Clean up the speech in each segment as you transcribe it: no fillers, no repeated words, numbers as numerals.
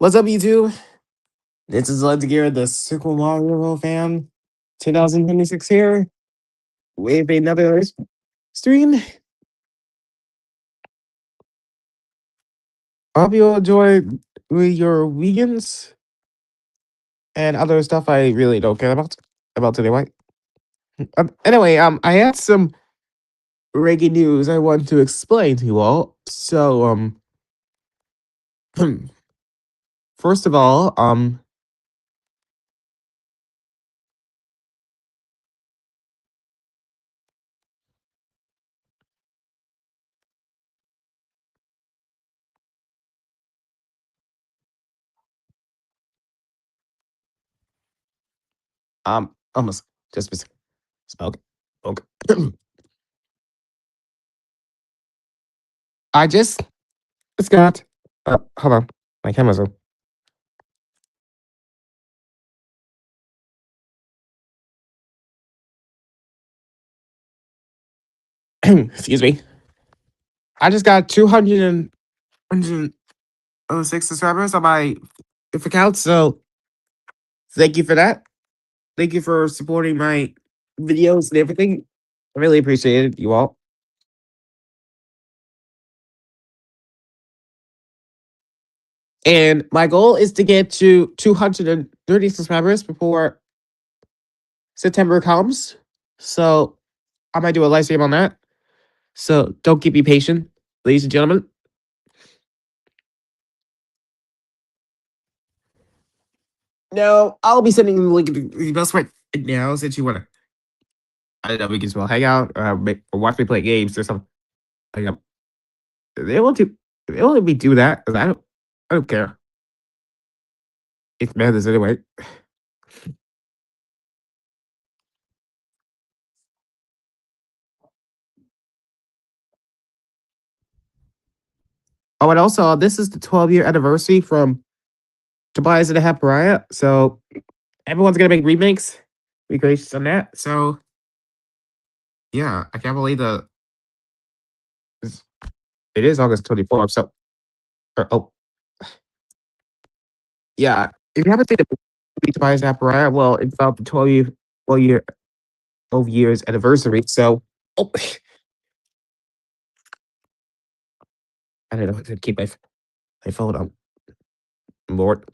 What's up, YouTube? This is Gear, the Super Mario fan 2026 here with another stream. Hope you enjoy with your vegans and other stuff I really don't care about today, right? Anyway, I had some reggae news I want to explain to you all. So, first of all, almost just smoke. Okay. I just got. Hold on, my camera's on. Excuse me. I just got 206 subscribers on my account, so thank you for that. Thank you for supporting my videos and everything. I really appreciate it, you all. And my goal is to get to 230 subscribers before September comes. So I might do a live stream on that. So don't keep me patient, ladies and gentlemen. Now I'll be sending the link to the best right now since you wanna. I don't know, we can as well hang out or watch me play games or something. Like, they want to they will let me do that 'cause I don't care. It's madness anyway. Oh, and also this is the 12-year anniversary from Tobias and the Half Pariah, so everyone's gonna make remakes, recreations on that. So yeah, I can't believe it is August 24th. So oh yeah, if you haven't seen the movie Tobias and the Half Pariah, well, it's about the 12 years anniversary. So oh, I don't know. I keep my phone on. Lord.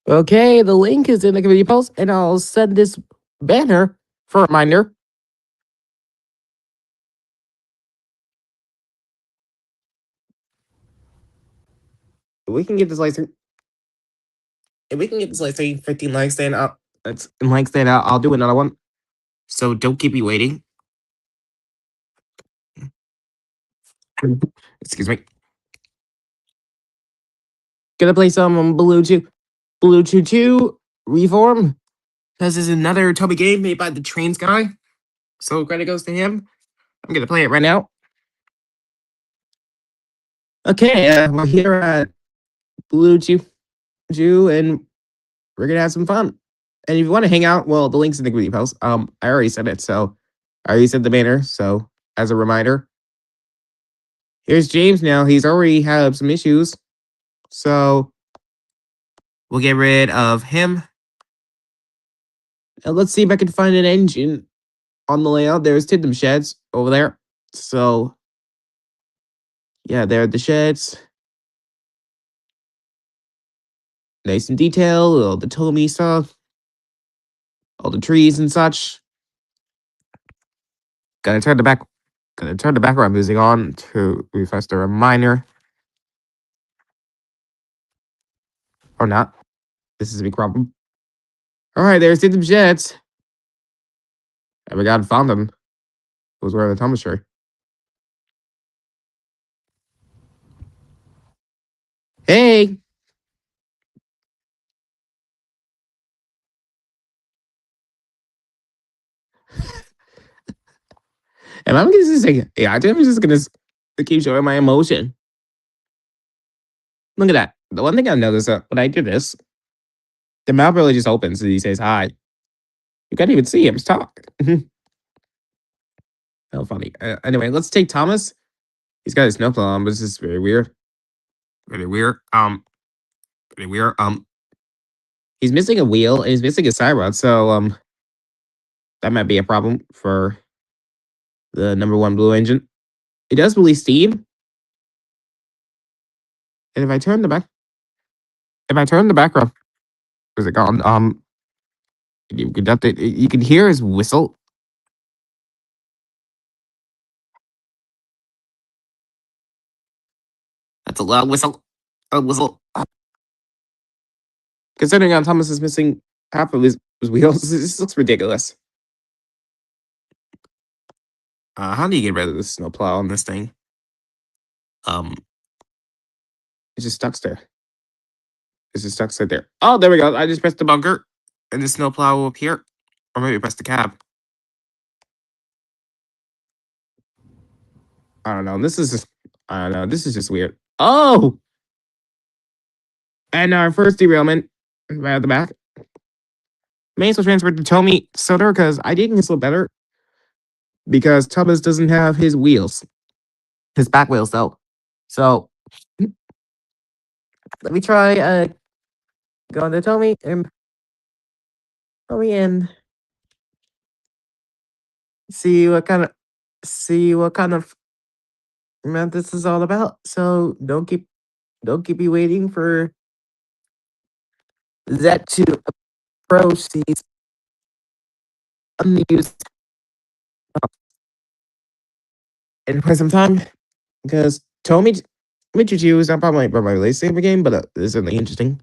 Okay, the link is in the community post, and I'll send this banner for a reminder. We can get this like, if we can get this like 15 likes, then I'll do another one. So don't keep me waiting. Excuse me. Gonna play some Blue Chew 2 Reform. This is another Toby game made by the Trains guy. So credit goes to him. I'm gonna play it right now. Okay, we're here at Blue Chew, and we're gonna have some fun. And if you want to hang out, well, the link's in the community post. I already said it, so I already said the banner. So as a reminder, here's James now. He's already had some issues, so we'll get rid of him. And let's see if I can find an engine on the layout. There's Tidnum sheds over there. So yeah, there are the sheds. Nice and detailed, all the Tomy stuff, all the trees and such. Gonna turn the background music on to refresh the reminder. Or not. This is a big problem. Alright, there's Tidnum sheds. And we got found him. It was wearing the Thomas shirt. Hey! And I'm just saying, yeah, I'm just gonna keep showing my emotion. Look at that. The one thing I noticed when I do this, the mouth really just opens and he says hi. You can't even see him talk. How funny. Anyway, let's take Thomas. He's got his snowplow on, but this is very weird. Very weird. Very weird. He's missing a wheel and he's missing a side rod, so that might be a problem for the #1 blue engine. It does release steam. And if I turn the background, is it gone? You can hear his whistle. That's a loud whistle. A whistle. Considering Thomas is missing half of his wheels, this looks ridiculous. How do you get rid of the snowplow on this thing? It just stuck there. It's just stuck right there. Oh, there we go. I just pressed the bunker, and the snowplow will appear. Or maybe press the cab. I don't know. This is just, I don't know. This is just weird. Oh! And our first derailment right at the back. May as well transfer to Tommy Soder because I think it's a little better. Because Thomas doesn't have his wheels. His back wheels, though. So, let me try going to Tommy and see what kind of man this is all about. So don't keep me waiting for that to approach these unused in quite some time because Tommy Michichu is not probably my least favorite game, but it's certainly interesting.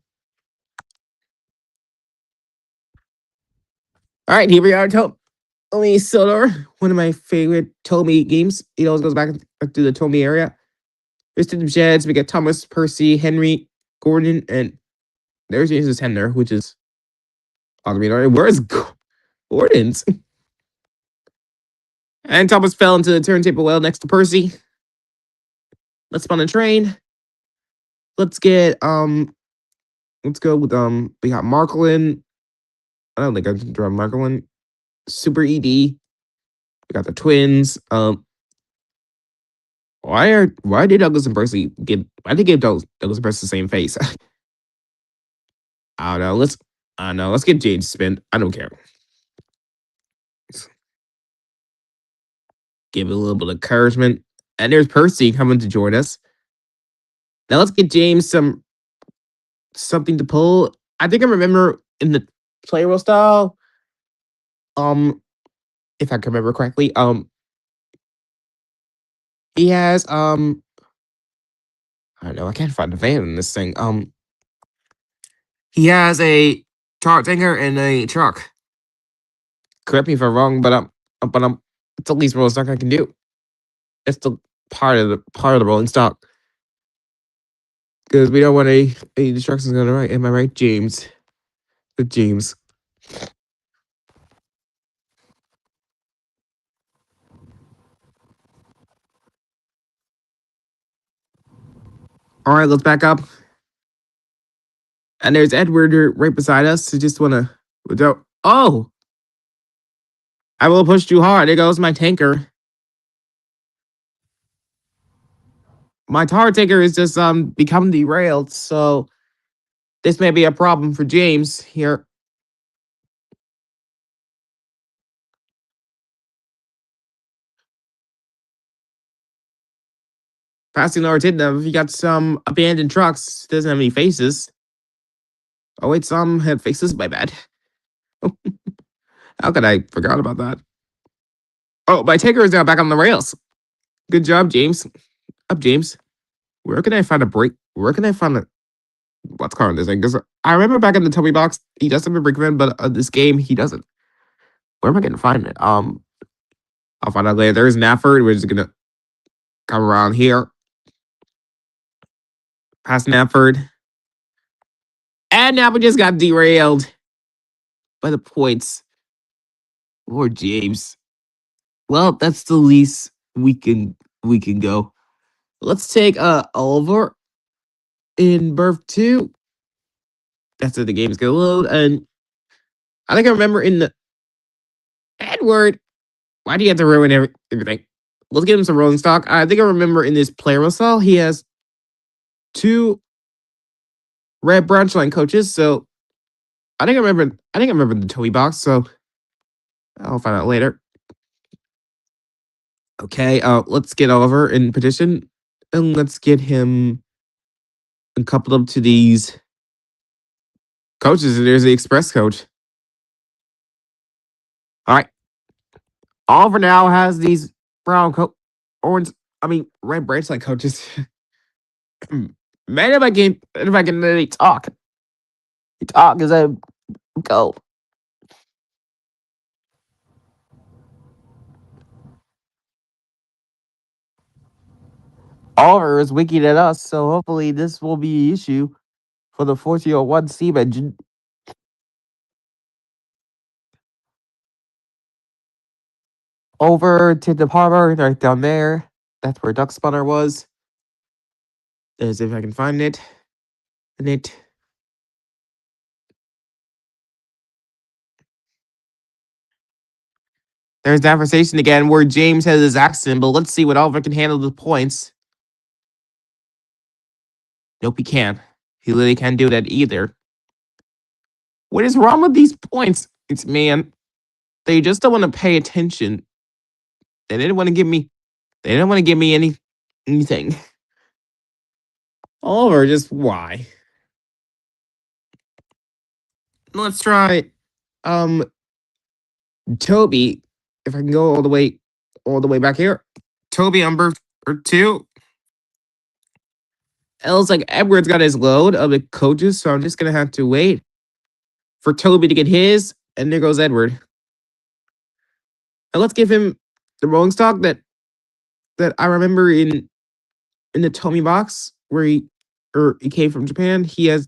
All right, here we are, Tommy Sodor, one of my favorite Tommy games. It always goes back to the Tommy area. There's Tidnum sheds. We got Thomas, Percy, Henry, Gordon, and there's Jesus Henner, which is where's Gordon's? And Thomas fell into the turntable well next to Percy. Let's spawn a train. Let's go with we got Marklin. I don't think I can draw Marklin. Super ED. We got the twins. Why did Douglas and Percy give Douglas and Percy the same face? I don't know. Let's get Jade to spin. I don't care. Give it a little bit of encouragement. And there's Percy coming to join us. Now let's get James something to pull. I think I remember in the playroll style, um, if I can remember correctly, he has I don't know, I can't find the van in this thing. He has a chart tanker and a truck. Correct me if I'm wrong, but it's the least rolling stock I can do. It's the part of the rolling stock because we don't want any destructions on the right. Am I right, James? With James. All right, let's back up. And there's Edward right beside us. Who just wanna. Oh, I will push too hard. There goes my tanker. My tar tanker is just become derailed. So this may be a problem for James here. Passing over Tidnov, he got some abandoned trucks. Doesn't have any faces. Oh wait, some have faces. My bad. How could I forgot about that? Oh, my tanker is now back on the rails. Good job, James. Up, James. Where can I find a break? Where can I find a what's called this thing? Because I remember back in the Toby box, he does have a break event, but this game he doesn't. Where am I gonna find it? I'll find out later. There's Nafford. We're just gonna come around here, past Nafford, and now we just got derailed by the points. Lord James. Well, that's the least we can go. Let's take Oliver in Birth 2. That's what the game's gonna load. And I think I remember in the Edward. Why do you have to ruin everything? Let's get him some rolling stock. I think I remember in this player cell, he has 2 red branch line coaches. So I think I remember the Toby box, so I'll find out later. Okay, let's get Oliver in petition. And let's get him coupled up to these coaches. And there's the express coach. All right. Oliver now has these brown orange, red branch line coaches. Man, if I can really talk. Talk as I go. Oliver is winking at us, so hopefully this will be the issue for the 4001 steam engine. Over to the harbor, right down there. That's where Duck Spawner was. As if I can find it. And it. There's that conversation again where James has his accent, but let's see what Oliver can handle the points. Nope, he can't. He literally can't do that either. What is wrong with these points? It's man. They just don't want to pay attention. They didn't want to give me. They didn't want to give me anything. Oliver, just why? Let's try Toby. If I can go all the way back here. Toby on Birth 2. It looks like Edward's got his load of the coaches, so I'm just gonna have to wait for Toby to get his, and there goes Edward. And let's give him the rolling stock that I remember in the Tomy box where he came from Japan. He has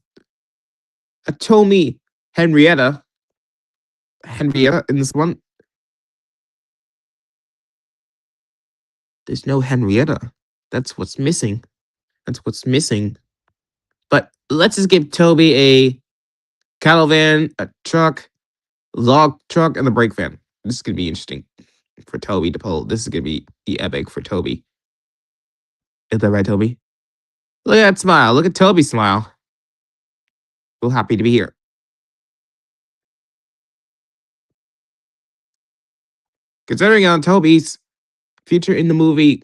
a Tomy Henrietta in this one. There's no Henrietta. That's what's missing. But let's just give Toby a cattle van, a truck, log truck, and the brake van. This is gonna be interesting for Toby to pull. This is gonna be the epic for Toby. Is that right, Toby? Look at that smile. Look at Toby smile. We're happy to be here. Considering on Toby's feature in the movie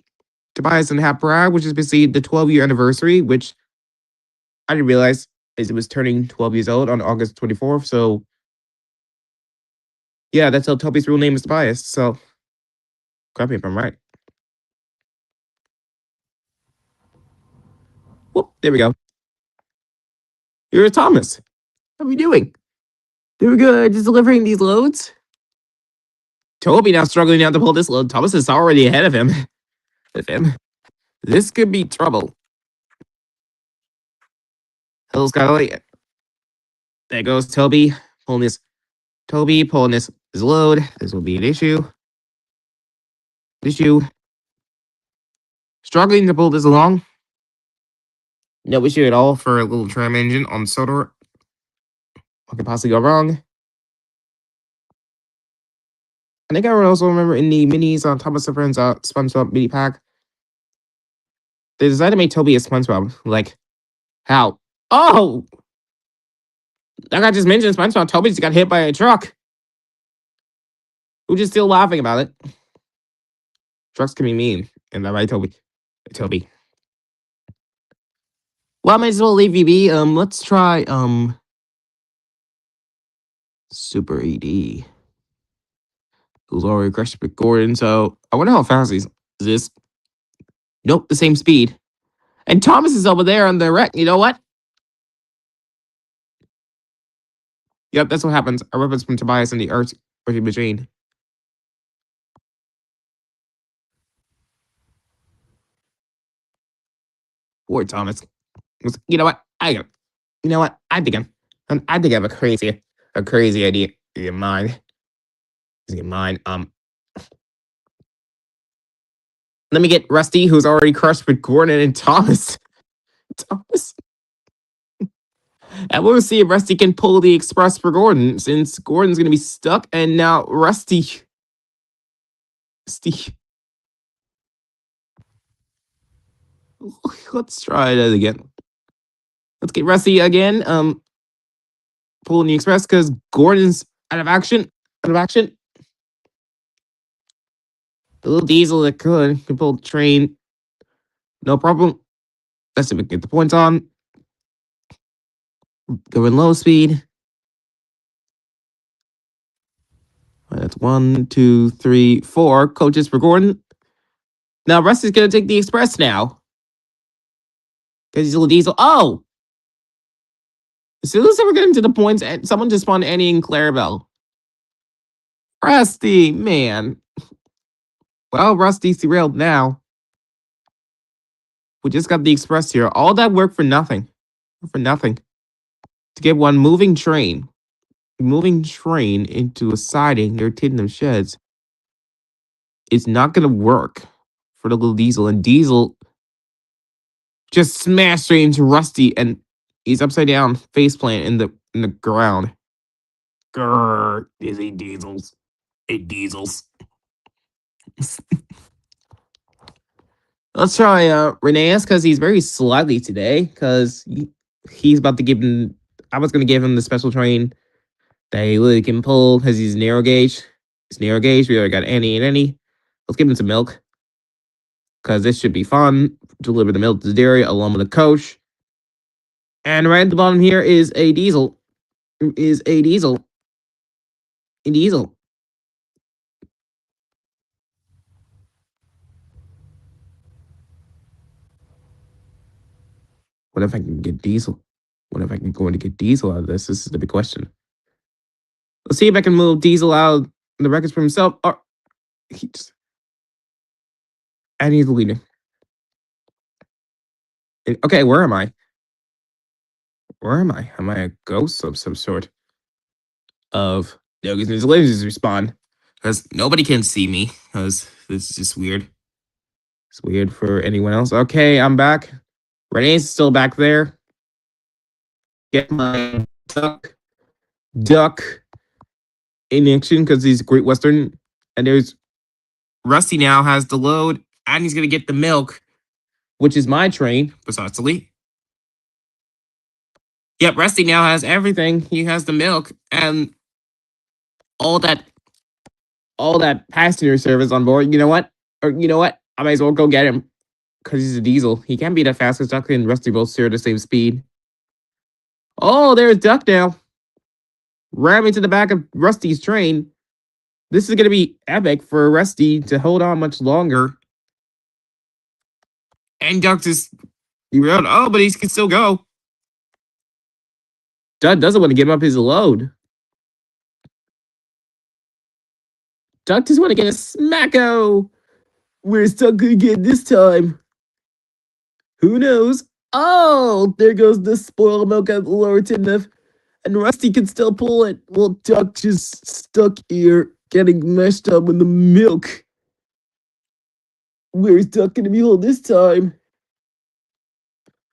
Tobias and Half Brag, which is basically the 12-year anniversary, which I didn't realize as it was turning 12 years old on August 24th. So, yeah, that's how Toby's real name is Tobias. So, correct me if I'm right. Whoop, there we go. You're Thomas. How are you doing? Doing good. Just delivering these loads. Toby now struggling now to pull this load. Thomas is already ahead of him. This could be trouble. Hill's got like there goes Toby pulling this. Toby pulling this load. This will be an issue. Struggling to pull this along. No issue at all for a little tram engine on Sodor. What could possibly go wrong? I think I also remember in the minis on Thomas and Friends SpongeBob mini pack, they decided to make Toby a SpongeBob. Like, how? Oh! Like I just mentioned, SpongeBob, Toby just got hit by a truck. We're just still laughing about it. Trucks can be mean. And that right, Toby. Well, I might as well leave you be. Let's try, Super ED. Who's already crushed with Gordon, so I wonder how fast he's this. Nope, the same speed. And Thomas is over there on the wreck. You know what? Yep, that's what happens. A reference from Tobias and the Earth machine. Poor Thomas. You know what? You know what? I think I have a crazy idea in mind. Let me get Rusty, who's already crushed with Gordon and Thomas. And we'll see if Rusty can pull the express for Gordon, since Gordon's gonna be stuck, and now Rusty. Let's try that again. Let's get Rusty again. Pulling the express because Gordon's out of action. The little diesel that could pull the train. No problem. Let's see if we can get the points on. Going low speed. That's 1, 2, 3, 4 coaches for Gordon. Now Rusty's gonna take the express now. Because he's a little diesel. Oh! As soon as we're getting to the points, someone just spawned Annie and Clarabelle. Rusty, man. Well, Rusty's derailed now. We just got the express here. All that work for nothing. To get one moving train into a siding near Tidnam Sheds. It's not going to work for the little diesel. And diesel just smashed straight into Rusty, and he's upside down, faceplant in the ground. Grrr, these ain't diesels. Diesels. Let's try Rheneas, because he's very sluggy today, because he's about to give him. I was going to give him the special train that he really can pull, because he's narrow gauge. We already got Annie. Let's give him some milk, because this should be fun. Deliver the milk to the dairy along with the coach. And right at the bottom here is a diesel. What if I can get diesel? What if I can go in to get diesel out of this? This is the big question. Let's see if I can move diesel out of the records for himself. Or I need the leader. Okay, where am I? Am I a ghost of some sort? No, because his lasers respond. Because nobody can see me. Because this is just weird. It's weird for anyone else. Okay, I'm back. Renee's still back there. Get my duck in action because he's Great Western. And there's Rusty now has the load, and he's going to get the milk, which is my train, precisely. Yep, Rusty now has everything. He has the milk and all that passenger service on board. You know what? I might as well go get him because he's a diesel. He can't be that fast because Duck and Rusty both share the same speed. Oh, there's Duck now. Ramming to the back of Rusty's train. This is going to be epic for Rusty to hold on much longer. And Duck just derailed. Oh, but he can still go. Duck doesn't want to give up his load. Duck just want to get a smacko. Where's Duck going to get this time? Who knows? Oh, there goes the spoiled milk at the lower tin, and Rusty can still pull it. Well, Duck just stuck here, getting meshed up in the milk. Where's Duck gonna be hold this time?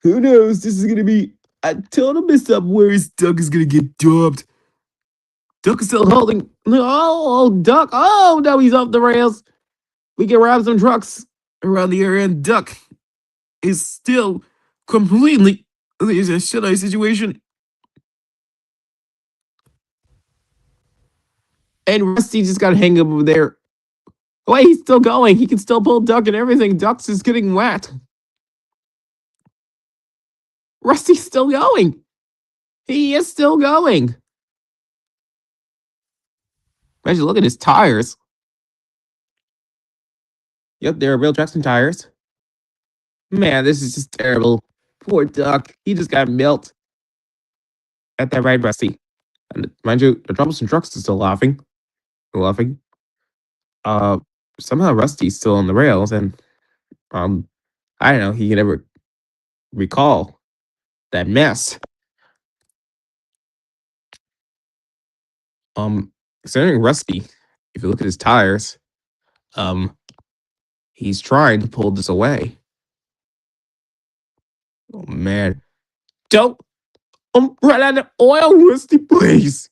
Who knows? This is gonna be a total mess up. Where's Duck is gonna get dubbed? Duck is still holding. Oh, Duck. Oh, no, he's off the rails. We can rob some trucks around the area, and Duck is still completely. There's a shut-eye situation. And Rusty just got hang up over there. Wait, he's still going. He can still pull Duck and everything. Duck's just getting wet. Rusty's still going. He is still going. Imagine, look at his tires. Yep, they're real Jackson tires. Man, this is just terrible. Poor Duck. He just got milked. At that right, Rusty. And mind you, the troublesome trucks is still laughing. Laughing. Uh, Somehow Rusty's still on the rails, and I don't know. He can never recall that mess. Considering Rusty, if you look at his tires, he's trying to pull this away. Oh man. Don't run out of oil, Rusty, please.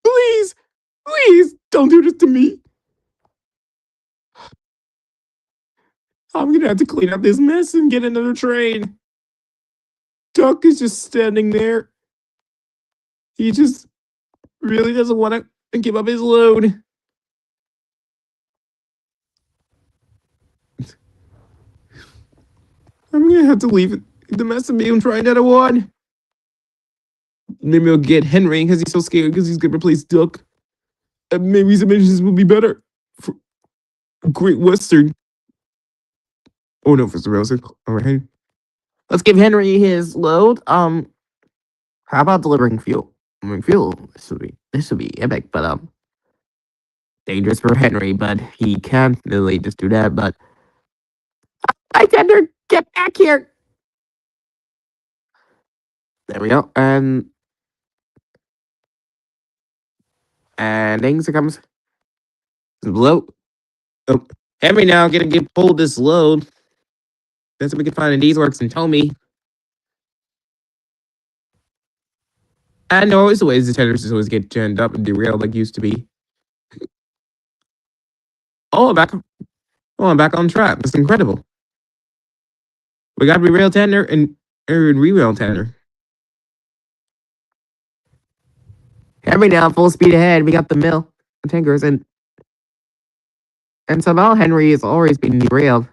Please, please don't do this to me. I'm gonna have to clean up this mess and get another train. Duck is just standing there. He just really doesn't want to give up his load. I'm gonna have to leave the mess of me and try another one. Maybe I'll get Henry because he's so scared because he's gonna replace Duck. And maybe some engines will be better for Great Western. Oh no, for the rails. All right. Let's give Henry his load. How about delivering fuel? I mean, fuel. This would be epic, but dangerous for Henry. But he can't really just do that. But I tender, get back here. There we go. And things it comes. Load. Oh, Henry now gonna get pulled this load. That's what we can find in these works and tell me. And no, always the ways the tenders always get jammed up and derailed like used to be. Oh, I'm back on track. That's incredible. We got re-rail tender and re-rail tender. Every now, full speed ahead. We got the mill, the tankers, and somehow Henry has always been derailed.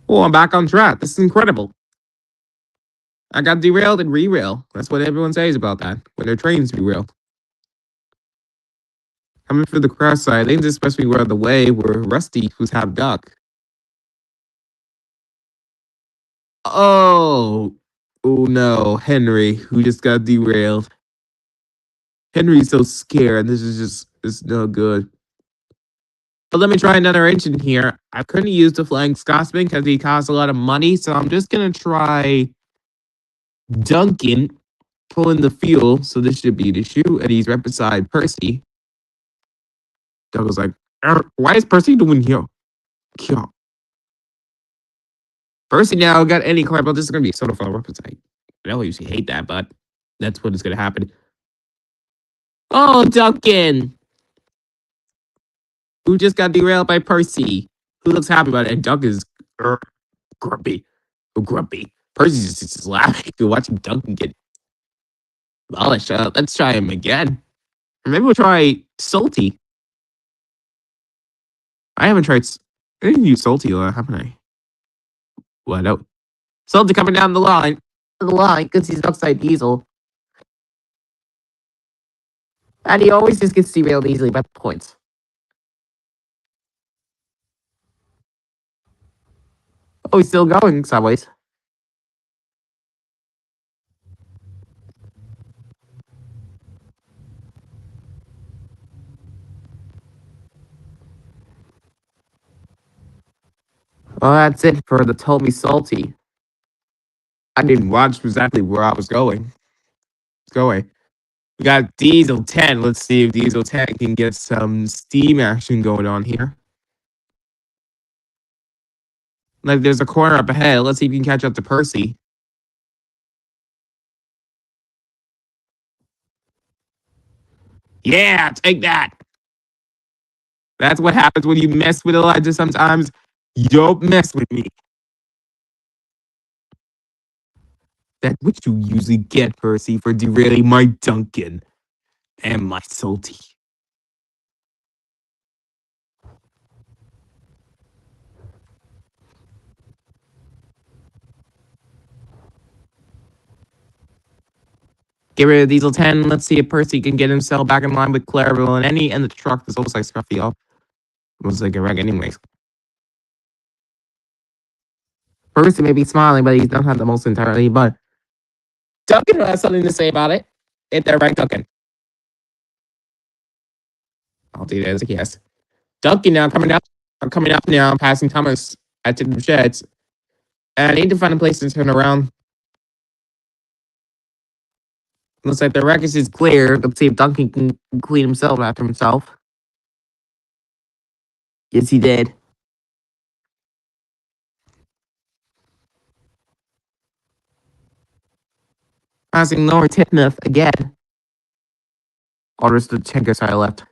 Oh, I'm back on track. This is incredible. I got derailed and re-rail. That's what everyone says about that when their trains derail. Coming for the crash side, I think this is supposed to be where the way where Rusty, who's half Duck. Oh no, Henry, who just got derailed. Henry's so scared. It's no good. But let me try another engine here. I couldn't use the Flying Scotsman because he costs a lot of money, so I'm just gonna try Duncan pulling the fuel. So this should be the issue, and he's right beside Percy. Doug was like, "Why is Percy doing here?" Yeah. Percy now got any car, but this is gonna be sort of a website. I don't usually hate that, but that's what is gonna happen. Oh, Duncan, who just got derailed by Percy, who looks happy about it, and Doug is grumpy. Grumpy. Percy's just laughing. You're watching Duncan get demolished. Let's try him again. Or maybe we'll try Salty. I haven't tried I didn't use salty a lot, haven't I? What? No. Salty coming down the line. The line, because he's outside Diesel. And he always just gets derailed easily by the points. Oh, he's still going sideways. Well, that's it for the Toby Salty. I didn't watch exactly where I was going. Going. We got Diesel 10. Let's see if Diesel 10 can get some steam action going on here. Like, there's a corner up ahead. Let's see if you can catch up to Percy. Yeah, take that. That's what happens when you mess with Elijah sometimes. You don't mess with me. That's what you usually get, Percy, for derailing my Duncan and my Salty. Get rid of Diesel 10. Let's see if Percy can get himself back in line with Clarabelle and any, and the truck is almost like Scruffy off. Looks like a wreck anyways. Percy may be smiling, but he doesn't have the most entirely. But Duncan has something to say about it. If they're right, Duncan. I'll do that as a yes. Duncan now coming up. I'm coming up now, passing Thomas at the sheds. And I need to find a place to turn around. Looks like the wreckage is clear. Let's see if Duncan can clean himself after himself. Yes, he did. Passing Lower Tipmouth again. Orders the tanker side left.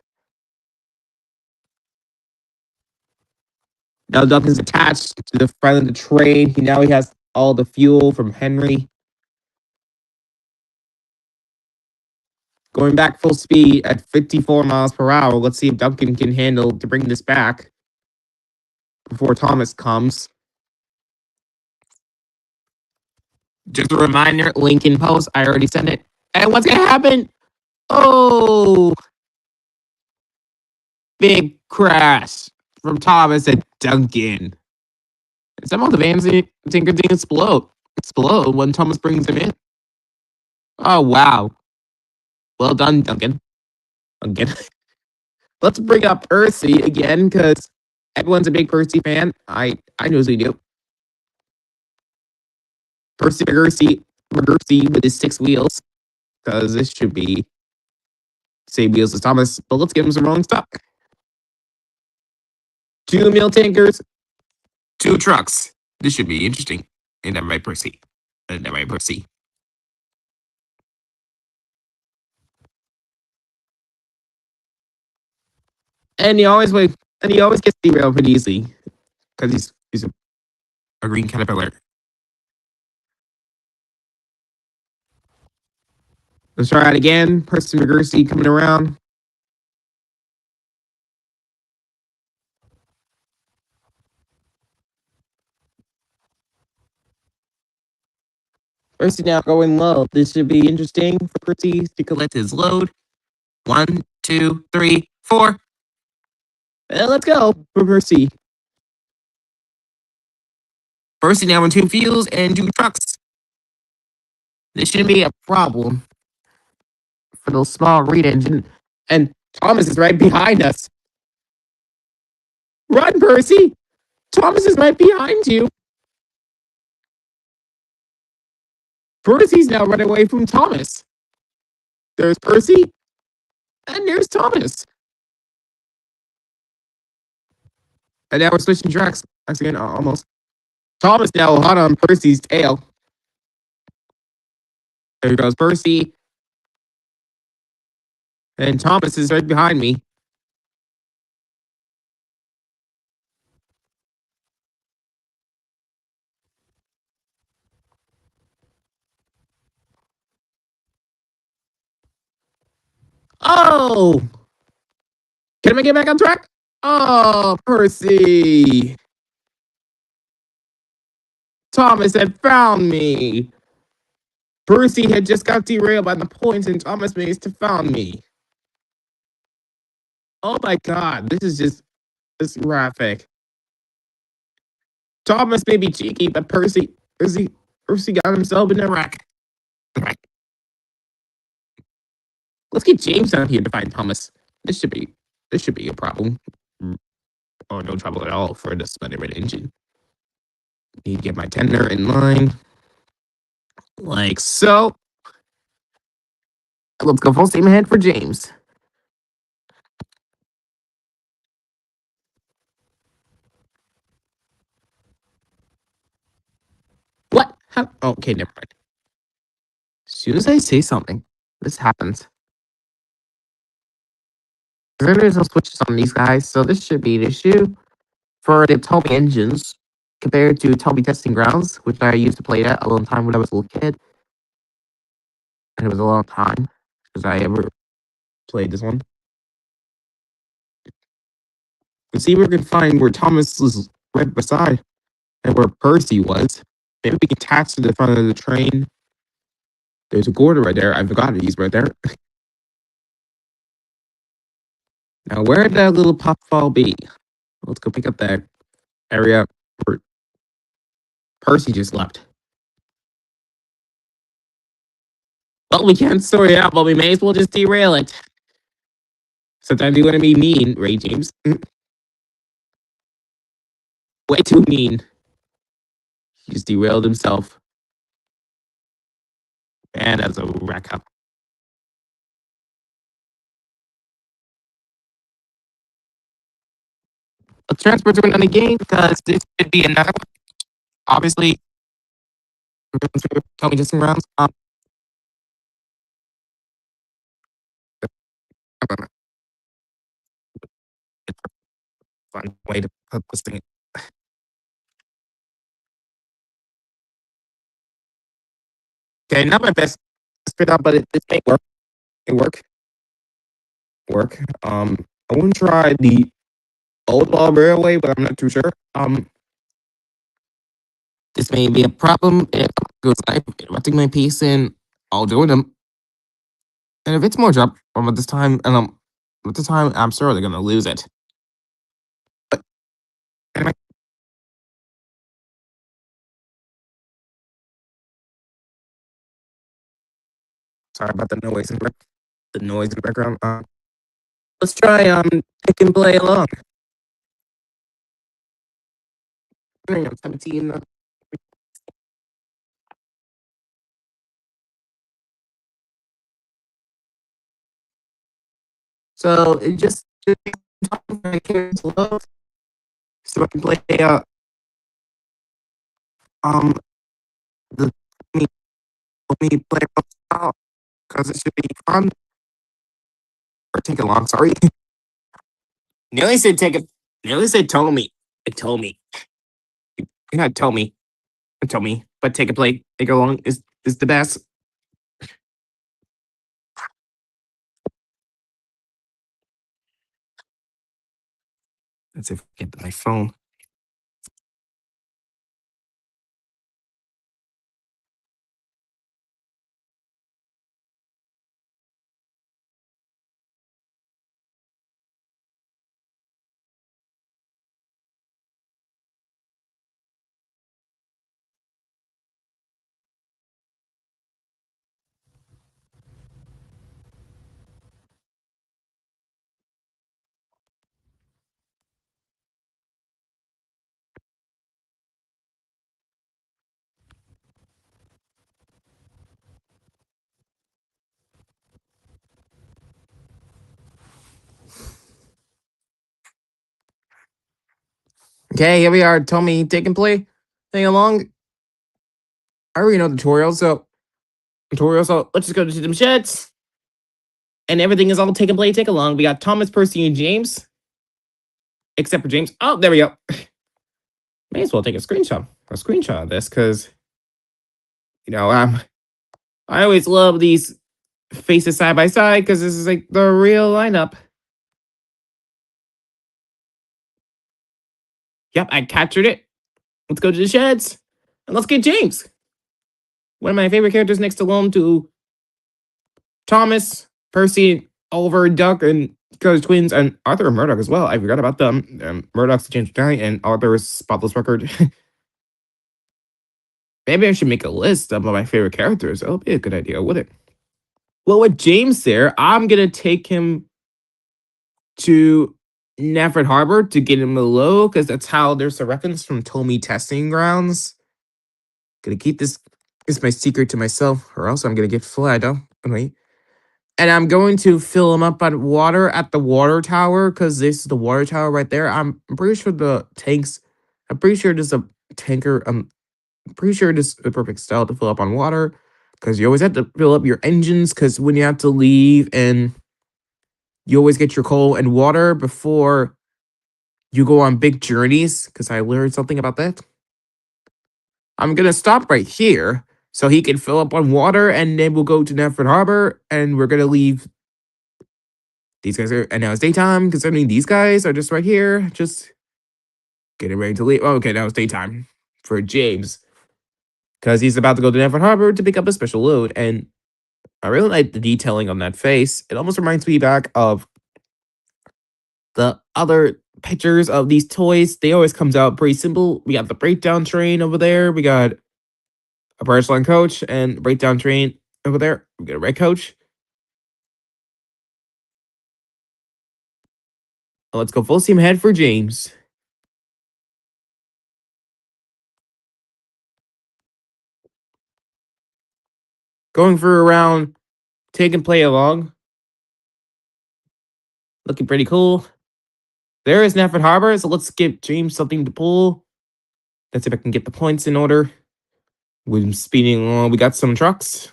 Now Duncan's attached to the front of the train. Now he has all the fuel from Henry. Going back full speed at 54 miles per hour. Let's see if Duncan can handle to bring this back before Thomas comes. Just a reminder, link in post. I already sent it. And what's going to happen? Oh, big crash from Thomas and Duncan. Some of the vans Tinker didn't explode when Thomas brings him in. Oh, wow. Well done, Duncan. Let's bring up Percy again, because everyone's a big Percy fan. I usually do. Percy McGursey with his 6 wheels, because this should be same wheels as Thomas, but let's give him some rolling stock. 2 meal tankers, 2 trucks. This should be interesting. Ain't that right, Percy? Ain't that right, Percy? And he always gets derailed pretty easily because he's a green caterpillar. Let's try it again. Percy McGursey coming around. Percy now going low. This should be interesting for Percy to collect his load. 1, 2, 3, 4. And let's go for Percy. Percy now in 2 fuels and 2 trucks. This shouldn't be a problem for those small reed engine. And Thomas is right behind us. Run, Percy! Thomas is right behind you. Percy's now running away from Thomas. There's Percy, and there's Thomas. And now we're switching tracks. Again, almost. Thomas now hot on Percy's tail. There goes Percy. And Thomas is right behind me. Oh! Can I get back on track? Oh, Percy! Thomas had found me. Percy had just got derailed by the points, and Thomas managed to found me. Oh my god, this is graphic. Thomas may be cheeky, but Percy got himself in a wreck. Right. Let's get James out here to find Thomas. This should be a problem. Oh, no trouble at all for the Spider-Man engine. Need to get my tender in line. Like so. Let's go full steam ahead for James. What? How? Okay, never mind. As soon as I say something, this happens. There's no switches on these guys, so this should be an issue for the Tomy engines compared to Tomy Testing Grounds, which I used to play at a long time when I was a little kid. And it was a long time because I ever played this one. Let's see if we can find where Thomas was right beside and where Percy was. Maybe we can attach to the front of the train. There's a Gordon right there. I forgot he's right there. Now, where'd that little puffball be? Let's go pick up that area where Percy just left. Well, we can't sort it out, but we may as well just derail it. Sometimes you want to be mean, Ray James. Way too mean. He just derailed himself. And as a wreck up. Let's transfer to another game because this could be another one. Obviously, tell me just some rounds. Fun way to put this thing. Okay, not my best spit out, but it may work. It work. I wouldn't try the old ball railway, but I'm not too sure. This may be a problem if it goes live, interrupting my piece, and I'll join them. And if it's more drop from this time, at the time, I'm sure they're gonna lose it. But anyway, sorry about the noise in the background. Let's try pick and play along. I'm 17. So it just I can't load, so I can play um the me me play style because it should be fun or take it long. Sorry, nearly said take it. Nearly said Tommy. Tommy. You're not Tommy. Tommy. But take a play. Take a long is the best. Let's see if I get my phone. Okay, here we are. Tommy, take and play. Thing along. I already know the tutorial, so let's just go to them sheds. And everything is all take and play, take along. We got Thomas, Percy, and James. Except for James. Oh, there we go. May as well take a screenshot of this, because I always love these faces side by side because this is like the real lineup. Yep, I captured it. Let's go to the sheds. And let's get James. One of my favorite characters next alone to Thomas, Percy, Oliver, Duck, and Coach Twins, and Arthur and Murdoch as well. I forgot about them. Murdoch's the James Guy, and Arthur's Spotless Record. Maybe I should make a list of my favorite characters. That would be a good idea, would it? Well, with James there, I'm gonna take him to Nafford Harbor to get him a low, because that's how there's a reference from Tommy Testing Grounds. Gonna keep this my secret to myself, or else I'm gonna get flagged. Oh, wait. And I'm going to fill him up on water at the water tower, because this is the water tower right there. I'm pretty sure the tanks. I'm pretty sure there's a tanker. I'm pretty sure this is the perfect style to fill up on water, because you always have to fill up your engines, because when you have to leave, and you always get your coal and water before you go on big journeys, because I learned something about that. I'm gonna stop right here so he can fill up on water, and then we'll go to Nafford Harbor, and we're gonna leave. These guys are, and now it's daytime, considering these guys are just right here, just getting ready to leave. Oh, okay, now it's daytime for James, because he's about to go to Nafford Harbor to pick up a special load, and I really like the detailing on that face. It almost reminds me back of the other pictures of these toys. They always comes out pretty simple. We got the breakdown train over there. We got a Branch Line coach and breakdown train over there. We got a red coach. Let's go full steam ahead for James. Going for a round, take and play along. Looking pretty cool. There is Nafford Harbor, so let's give James something to pull. Let's see if I can get the points in order. We're speeding along. We got some trucks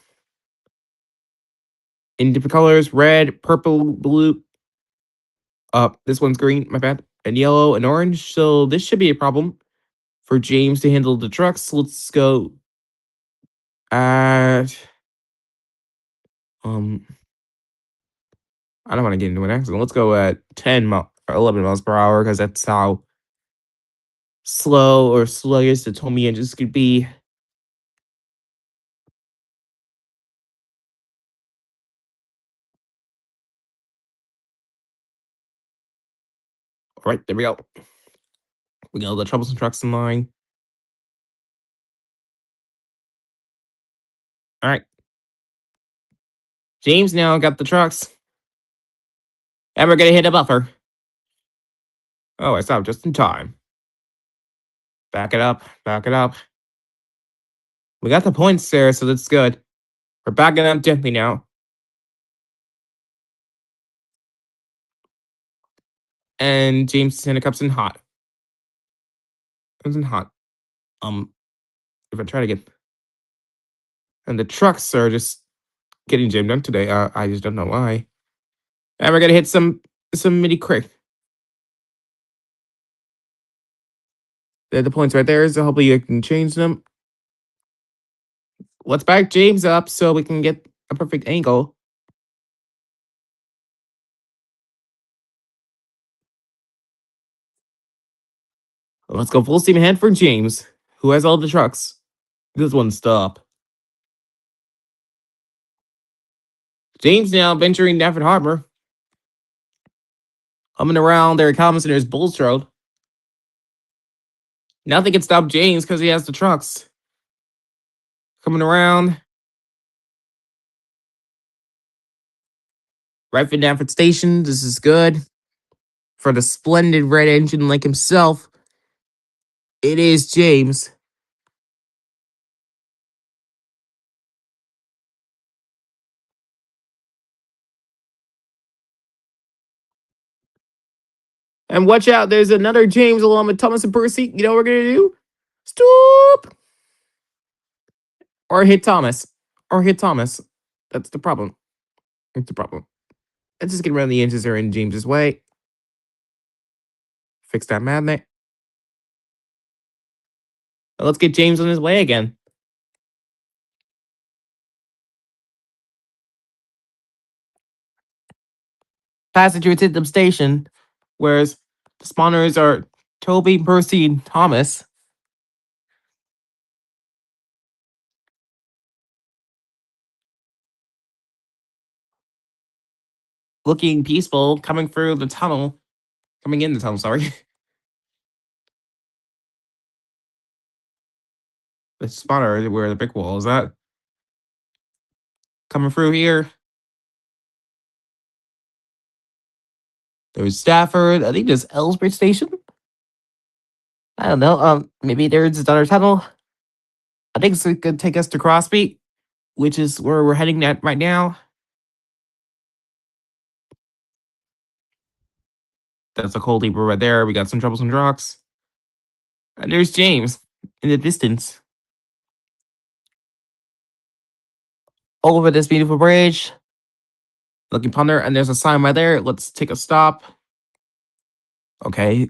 in different colors: red, purple, blue. This one's green, my bad, and yellow and orange. So this should be a problem for James to handle the trucks. Let's go at I don't want to get into an accident. Let's go at 11 miles per hour, because that's how slow or sluggish the Tommy engines could be. All right, there we go. We got all the troublesome trucks in line. All right. James now got the trucks. And we're going to hit a buffer. Oh, I stopped just in time. Back it up. Back it up. We got the points there, so that's good. We're backing up gently now. And James Santa comes in hot. Comes in hot. If I try to get... And the trucks are just getting jammed up today. I just don't know why. And we're going to hit some mini quick. The points right there, so hopefully you can change them. Let's back James up so we can get a perfect angle. Let's go full steam ahead for James, who has all the trucks. This one stop. James now venturing Nafford Harbor. Humming around there, Thomas, and there's Bulstrode. Nothing can stop James because he has the trucks. Coming around. Right for Nafford Station. This is good. For the splendid red engine like himself, it is James. And watch out, there's another James along with Thomas and Percy. You know what we're going to do? Stop! Or hit Thomas. Or hit Thomas. That's the problem. That's the problem. Let's just get around the engines that are in James's way. Fix that magnet. Let's get James on his way again. Passengers hit the station, whereas the spawners are Toby, Percy, and Thomas. Looking peaceful, coming through the tunnel. Coming in the tunnel, sorry. The spotter where the brick wall is at. Coming through here. There's Stafford. I think there's Ellsbury Station. I don't know. Maybe there's another tunnel. I think it's gonna take us to Crosby, which is where we're heading at right now. That's a cold leaper right there. We got some troublesome rocks. And there's James in the distance. Over this beautiful bridge. Looking ponder, and there's a sign right there. Let's take a stop. Okay.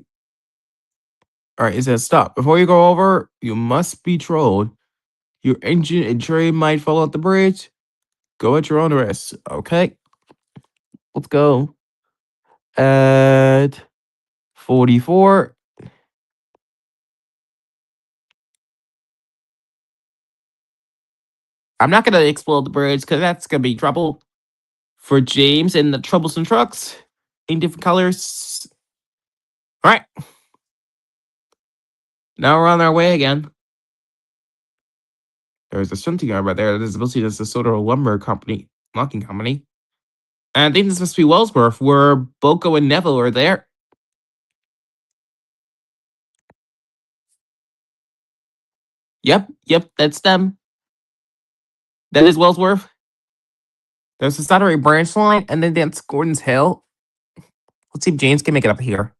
All right, it says stop. Before you go over, you must be trolled. Your engine and train might fall off the bridge. Go at your own risk. Okay. Let's go. At 44. I'm not going to explode the bridge because that's going to be trouble for James and the troublesome trucks in different colors. All right. Now we're on our way again. There's a shunting yard right there. This is supposed to be the sort of lumber company, logging company. And I think this must be Wellsworth, where Boko and Neville are there. Yep, that's them. That is Wellsworth. There's the Saturday branch line, and then that's Gordon's Hill. Let's see if James can make it up here.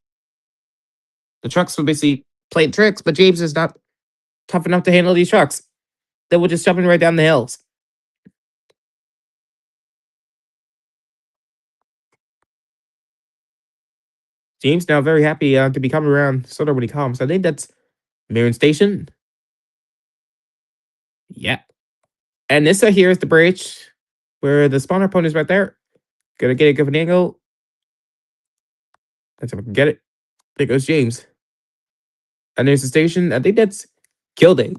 The trucks will basically play tricks, but James is not tough enough to handle these trucks. They will just jumping right down the hills. James now very happy to be coming around sort of when he comes. I think that's Marion Station. Yeah. And this here is the bridge where the spawner point is right there. Gonna get a good angle. Let's see if I can get it. There goes James. And there's the station. I think that's Kildare.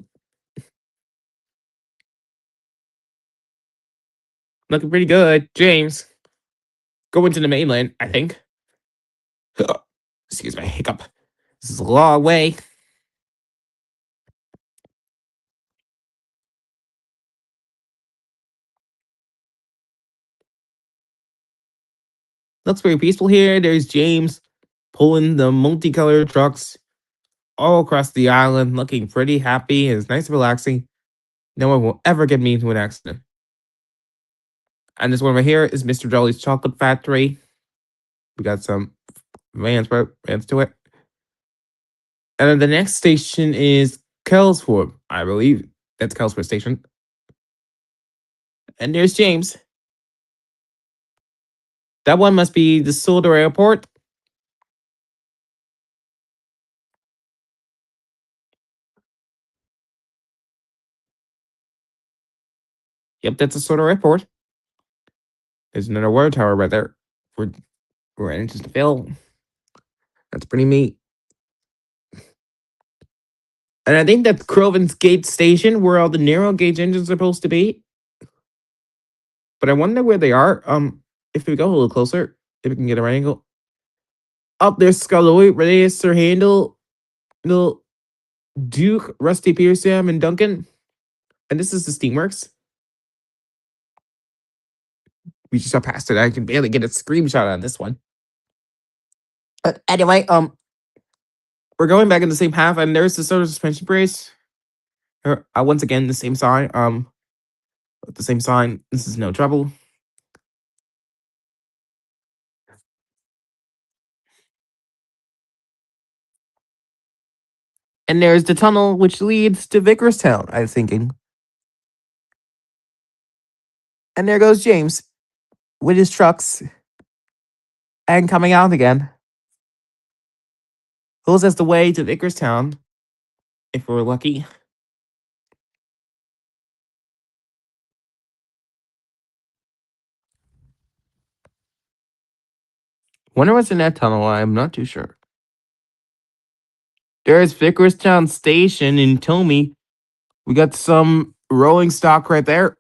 Looking pretty good. James. Going to the mainland, I think. Excuse my hiccup. This is a long way. Looks very peaceful here. There's James pulling the multicolored trucks all across the island, looking pretty happy. It's nice and relaxing. No one will ever get me into an accident. And this one right here is Mr. Jolly's Chocolate Factory. We got some vans to it. And then the next station is Kelsford, I believe. That's Kelsford Station. And there's James. That one must be the Solder Airport. Yep, that's a Solder Airport. There's another water tower right there. We're engines to fill. That's pretty neat. And I think that's Croven's Gate Station, where all the narrow gauge engines are supposed to be. But I wonder where they are. If we go a little closer, if we can get a right angle. Up there's Scaloid, Radius, Sir Handel, Little Duke, Rusty Pearson, and Duncan. And this is the Steamworks. We just got past it. I can barely get a screenshot on this one. But anyway, we're going back in the same path, and there's the solar suspension brace. Once again, the same sign. The same sign. This is no trouble. And there's the tunnel which leads to Vickerstown, I was thinking. And there goes James with his trucks and coming out again. Who's us the way to Vickerstown, if we're lucky. Wonder what's in that tunnel. I'm not too sure. There's Vickerstown Station in Tomey. We got some rolling stock right there.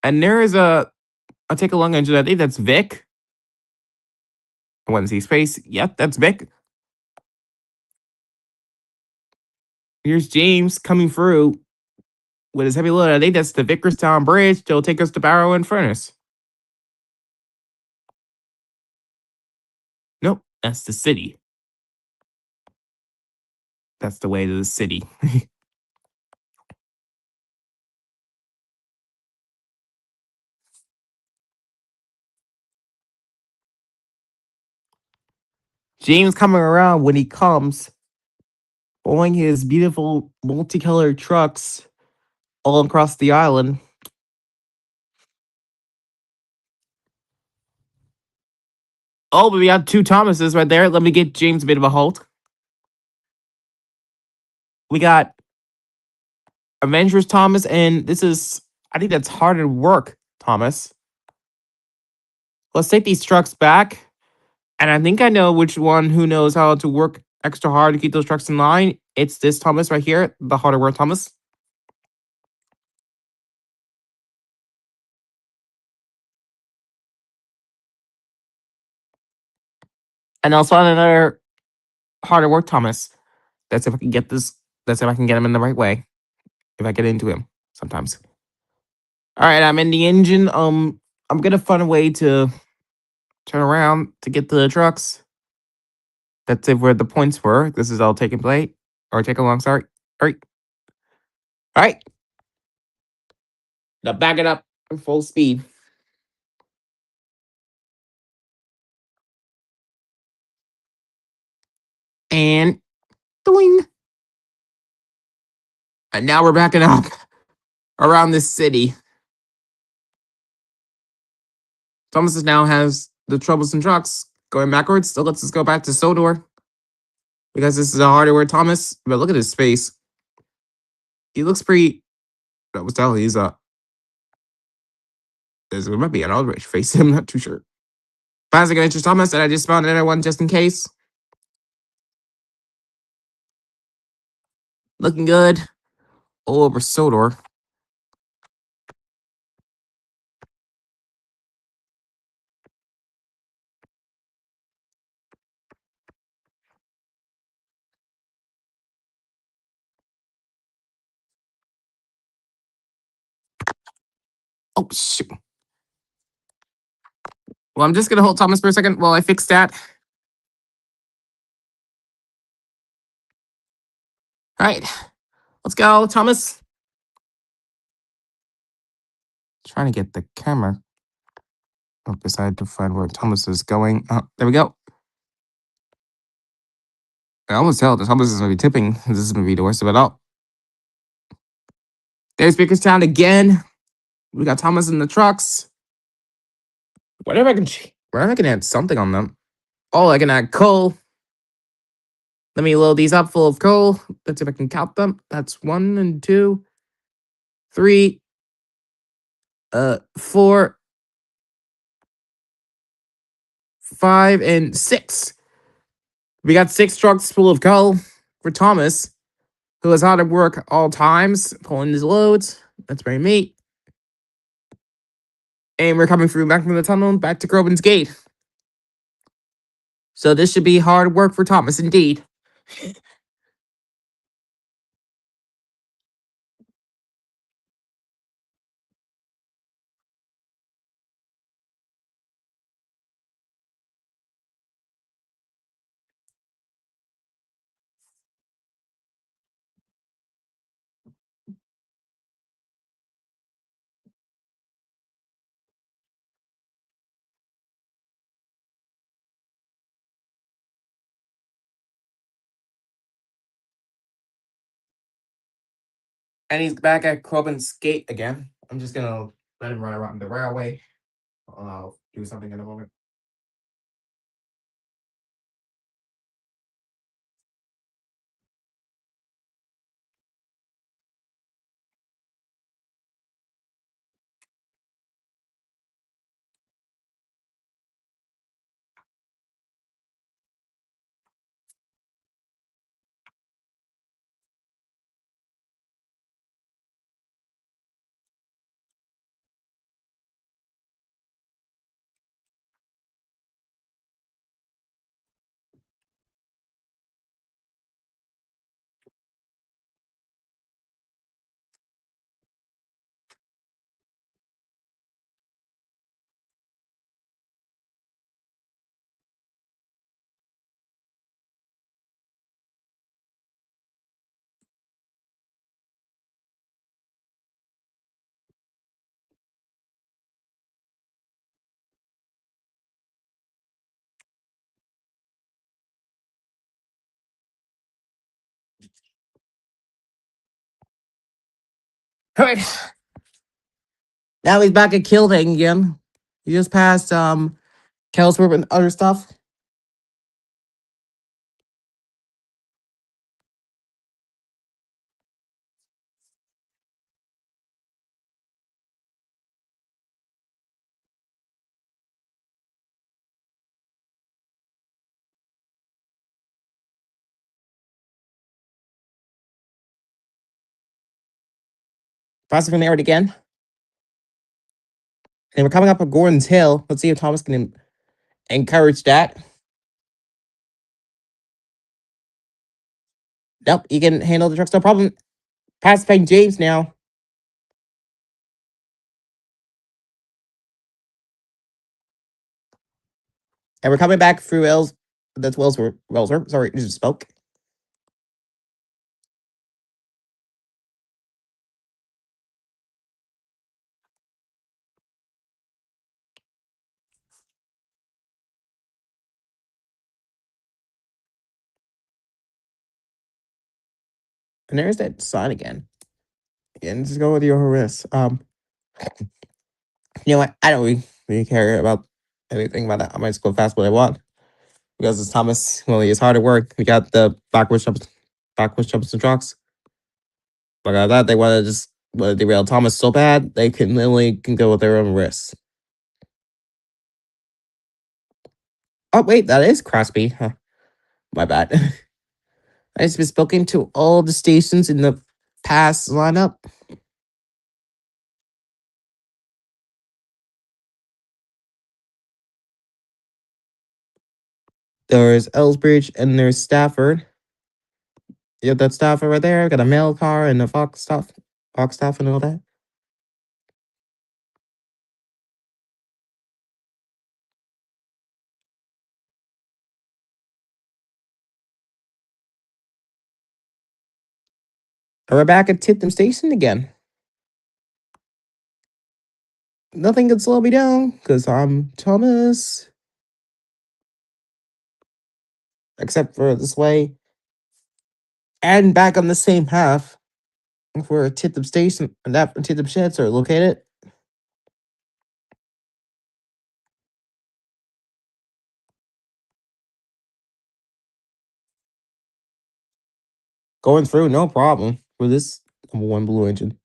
And there is I'll take a long engine. I think that's Vic. I want to see space. Yep, that's Vic. Here's James coming through with his heavy load. I think that's the Vickerstown Bridge. They'll take us to Barrow and Furnace. Nope, that's the city. That's the way to the city. James coming around when he comes, pulling his beautiful multicolored trucks all across the island. Oh, but we got two Thomases right there. Let me get James a bit of a halt. We got Avengers Thomas, and this is, I think that's hard work, Thomas. Let's take these trucks back. And I think I know which one who knows how to work extra hard to keep those trucks in line. It's this Thomas right here, the harder work Thomas. And I'll find another harder work Thomas. That's if I can get this. That's if I can get him in the right way. If I get into him sometimes. All right, I'm in the engine. I'm gonna find a way to turn around to get to the trucks. That's it where the points were. This is all taking place. Or take along, sorry. All right. All right. Now back it up full speed. And doing. And now we're backing up around this city. Thomas now has the troublesome trucks going backwards. So let's just go back to Sodor. Because this is a harder word Thomas. But look at his face. He looks pretty. I was telling you, he's there might be an outrage face. I'm not too sure. Classic Adventures Thomas, and I just found another one just in case. Looking good. All over Sodor. Oh, shoot. Well, I'm just going to hold Thomas for a second while I fix that. All right. Let's go, Thomas. Trying to get the camera. I decided to find where Thomas is going. There we go. I almost tell that Thomas is going to be tipping. This is going to be the worst of it all. There's Bakerstown again. We got Thomas in the trucks. Whatever I can, wherever I can add something on them. Oh, I can add coal. Let me load these up full of coal. Let's see if I can count them. That's 1 and 2, 3, 4, 5, and 6. We got 6 trucks full of coal for Thomas, who has hard to work all times, pulling his loads. That's very neat. And we're coming through back from the tunnel back to Groban's Gate. So this should be hard work for Thomas indeed. And he's back at Groban's Gate again. I'm just gonna let him run around the railway. I'll do something in a moment. Alright. Now he's back at Kilding again. He just passed Kelsworth and other stuff. Passing from there again. And we're coming up at Gordon's Hill. Let's see if Thomas can encourage that. Nope, he can handle the trucks, no problem. Pass by James now. And we're coming back through Wells. That's Wellsworth. Sorry, you just spoke. And there's that sign again. And just go with your risk. You know what? I don't really care about anything about that. I might just go fast what I want. Because it's Thomas, well, it's hard to work. We got the backwards jumps and trucks. But out of that, they want to just derail Thomas so bad they can literally can go with their own risks. Oh wait, that is Crosby. Huh. My bad. I just been spoken to all the stations in the past lineup. There's Ellsbridge and there's Stafford. You have that Stafford right there. Got a mail car and a Fox stuff, and all that. And we're back at Titham Station again. Nothing can slow me down because I'm Thomas. Except for this way. And back on the same half where Titham Station and that Titham Sheds are located. Going through, no problem with this number one blue engine.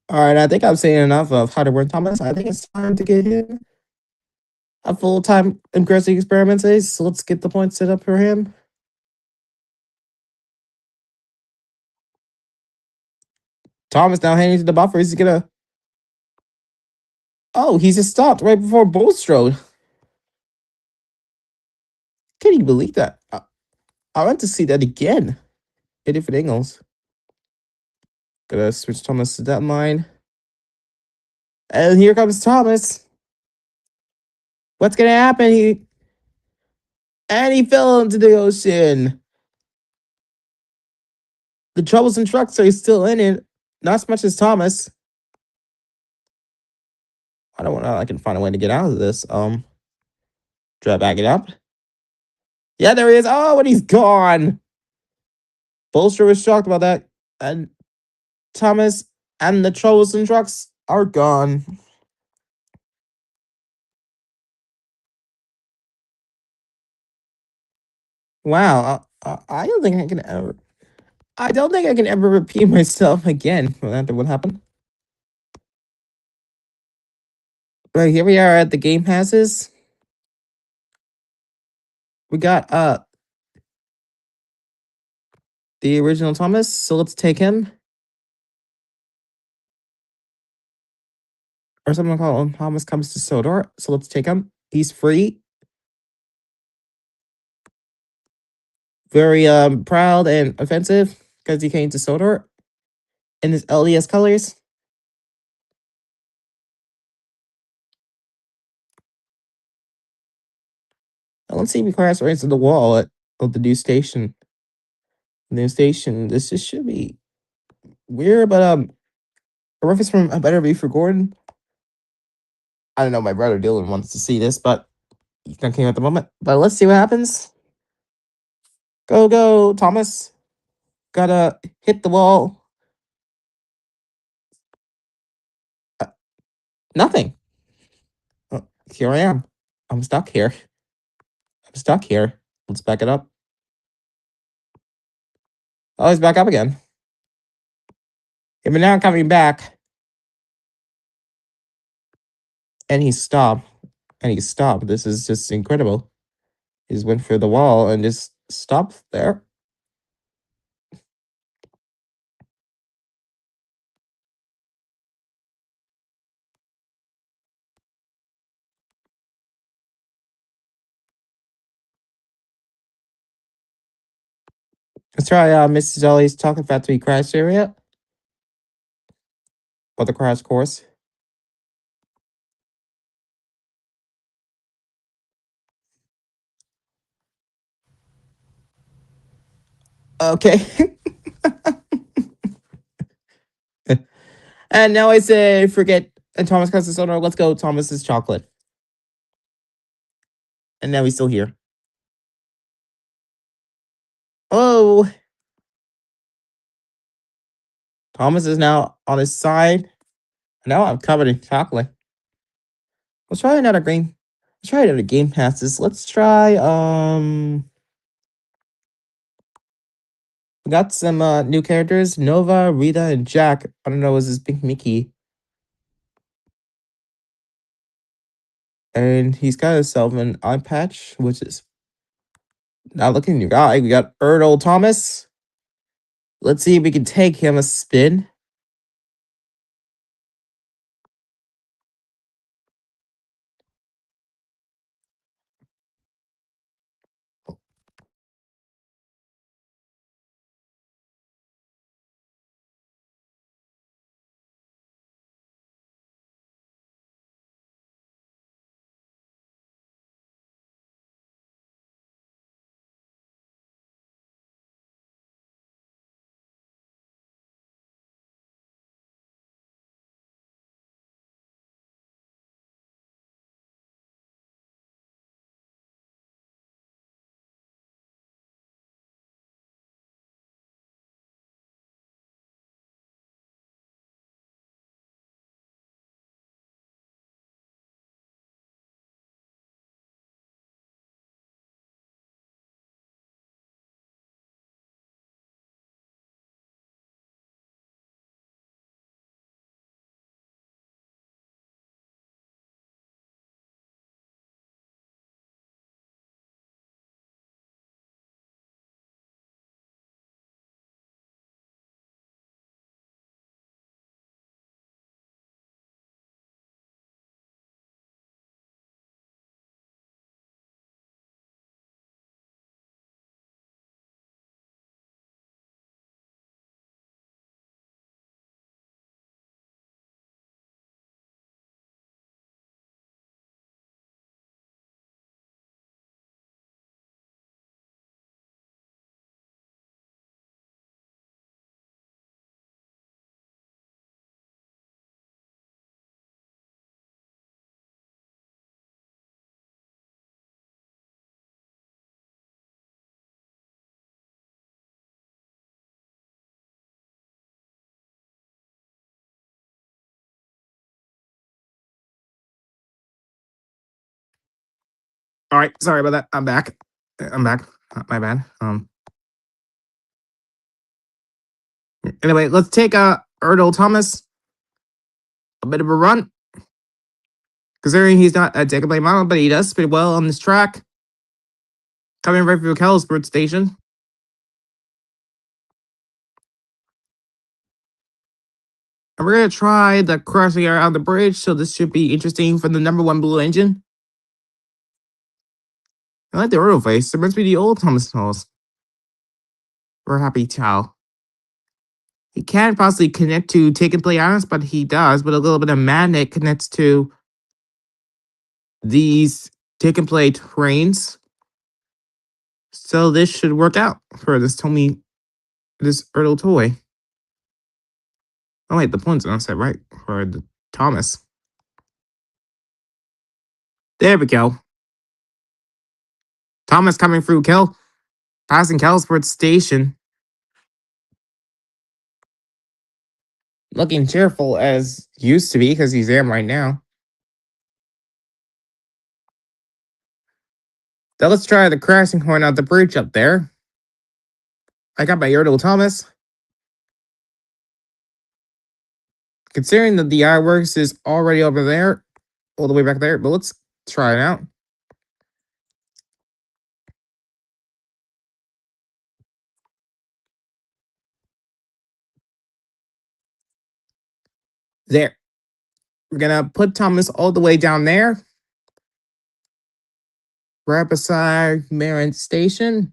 All right, I think I've seen enough of how to work Thomas. I think it's time to get him a full-time aggressive experiment days. So let's get the points set up for him. Thomas now heading to the buffer. He's gonna. Oh, he's just stopped right before Bulstrode. Can you believe that? I want to see that again at different angles. Gonna switch Thomas to that line. And here comes Thomas. What's gonna happen? He fell into the ocean. The troublesome trucks are still in it. Not as much as Thomas. I don't know. I can find a way to get out of this. Try to back it up. Yeah, there he is. Oh, and he's gone. Bolster was shocked about that. And Thomas and the troublesome trucks are gone. Wow. I don't think I can ever. I don't think I can ever repeat myself again. Well, that would happen. Right, here we are at the game passes. We got the original Thomas, so let's take him. Or someone call him Thomas comes to Sodor, so let's take him. He's free. Very proud and offensive because he came to Sodor in his LDS colors. Let's see if he crashes right into the wall of the new station. This just should be weird, but a reference from a better view for Gordon. I don't know. My brother Dylan wants to see this, but He's not king at the moment, but let's see what happens. Go, go, Thomas. Gotta hit the wall. Uh, Nothing. Here I am. I'm stuck here. I'm stuck here. Let's back it up. Oh, he's back up again. Yeah, but now coming back. And he stopped. And he stopped. This is just incredible. He just went for the wall and just stopped there. Let's try Mrs. Ellie's Talking Factory crash area. Or the crash course. Okay. And now I say forget and Thomas Cousins owner. Let's go Thomas's chocolate. And now he's still here. Oh, Thomas is now on his side. Now I'm covered in chocolate. Let's try another game. Let's try another game passes. Let's try we got some new characters. Nova, Rita, and Jack. I don't know, is this Pink Mickey? And he's got himself an eye patch, which is not looking new guy. We got Earl Thomas. Let's see if we can take him a spin. All right, sorry about that. I'm back. I'm back. My bad. Anyway, let's take Earl Thomas a bit of a run. Considering he's not a take and play model, but he does spin well on this track. Coming right from Kellisburg Station. And we're gonna try the crossing around the bridge, so this should be interesting for the number one blue engine. I like the Earl face. It reminds me of the old Thomas Knowles. We're happy chow. He can't possibly connect to take and play honest, but he does. But a little bit of magnet connects to these take and play trains. So this should work out for this this Earl toy. Oh wait, the point's on set right for the Thomas. There we go. Thomas coming through passing Kelsport Station. Looking cheerful as used to be because he's there right now. Now let's try the crashing horn out the bridge up there. I got my Yertle Thomas. Considering that the iWorks is already over there, all the way back there, but let's try it out. There. We're gonna put Thomas all the way down there. Right beside Marin Station.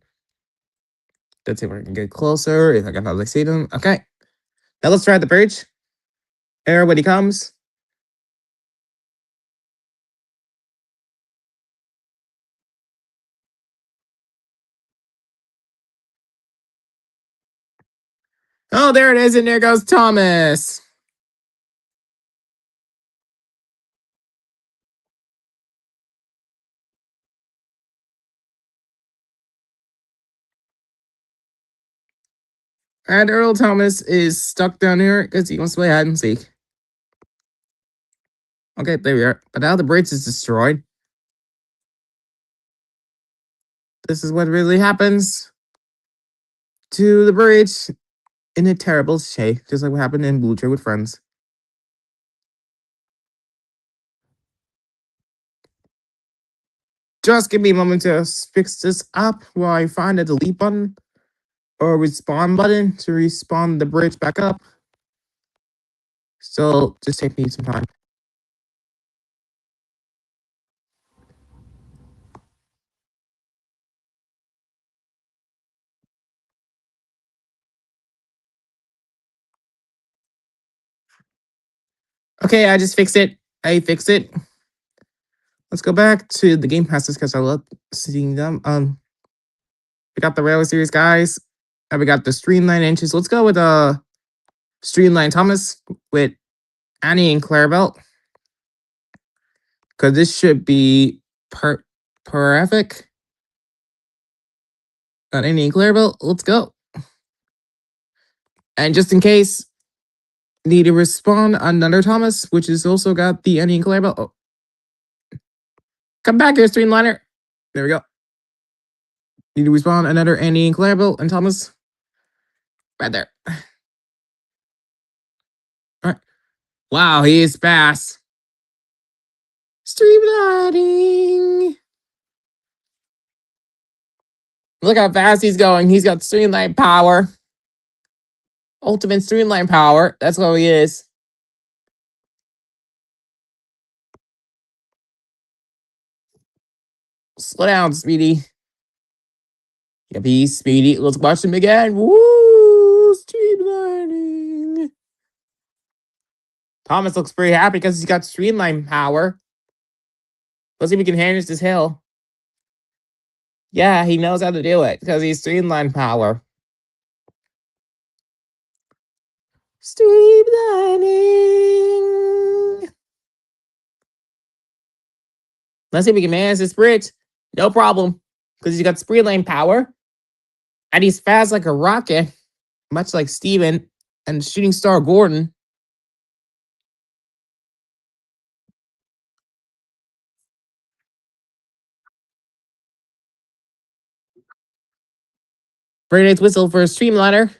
Let's see if we can get closer. If I can probably see them. Okay. Now let's try the bridge. Everybody comes. Oh, there it is, and there goes Thomas. And Earl Thomas is stuck down here because he wants to play hide and seek. Okay, there we are. But now the bridge is destroyed. This is what really happens to the bridge in a terrible shape, just like what happened in Blue Trade with Friends. Just give me a moment to fix this up while I find the delete button or respawn button to respawn the bridge back up. So just take me some time. Okay, I just fixed it. I fixed it. Let's go back to the game passes because I love seeing them. We got the Railway Series guys. And we got the Streamline Inches. Let's go with Streamline Thomas with Annie and Clarabelle. Because this should be perfect. Got Annie and Clarabelle. Let's go. And just in case, need to respawn another Thomas, which has also got the Annie and Clarabelle. Oh. Come back here, Streamliner. There we go. Need to respawn another Annie and Clarabelle and Thomas. Right there. All right. Wow, he is fast. Streamlining. Look how fast he's going. He's got streamline power. Ultimate streamline power. That's what he is. Slow down, Speedy. Yep, he's Speedy. Let's watch him again. Woo! Streamlining. Thomas looks pretty happy because he's got streamline power. Let's see if we can harness this hill. Yeah, he knows how to do it because he's streamline power. Streamlining. Let's see if we can manage this bridge. No problem. Because he's got streamline power. And he's fast like a rocket. Much like Steven and Shooting Star Gordon. Very nice whistle for a streamliner.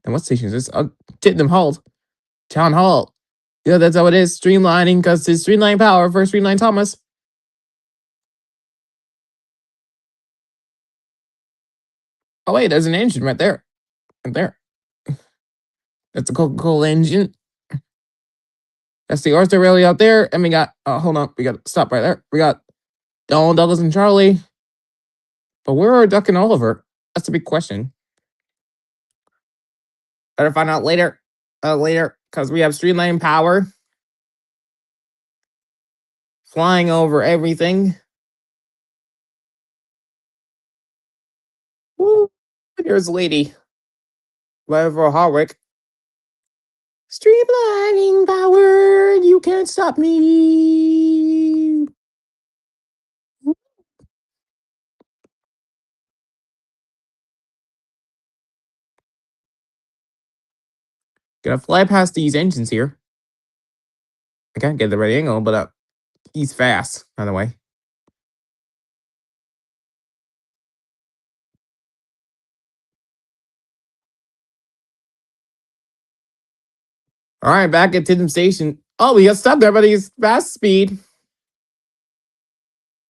And what station is this? Tittenham Hall. Town Hall. Yeah, that's how it is. Streamlining because it's streamline power for Streamline Thomas. Oh, wait, there's an engine right there. Right there. That's a Coca-Cola engine. That's the Arthur Rally out there. And we got, hold on, we got to stop right there. We got Donald, Douglas, and Charlie. But where are Duck and Oliver? That's a big question. Better find out later. Because we have streamline power. Flying over everything. Woo! Here's a lady. Whatever, Harwick. Streamlining power, you can't stop me. Gonna fly past these engines here. I can't get the right angle, but he's fast, by the way. All right, back at Tidham Station. Oh, we got stopped there, but he's fast speed.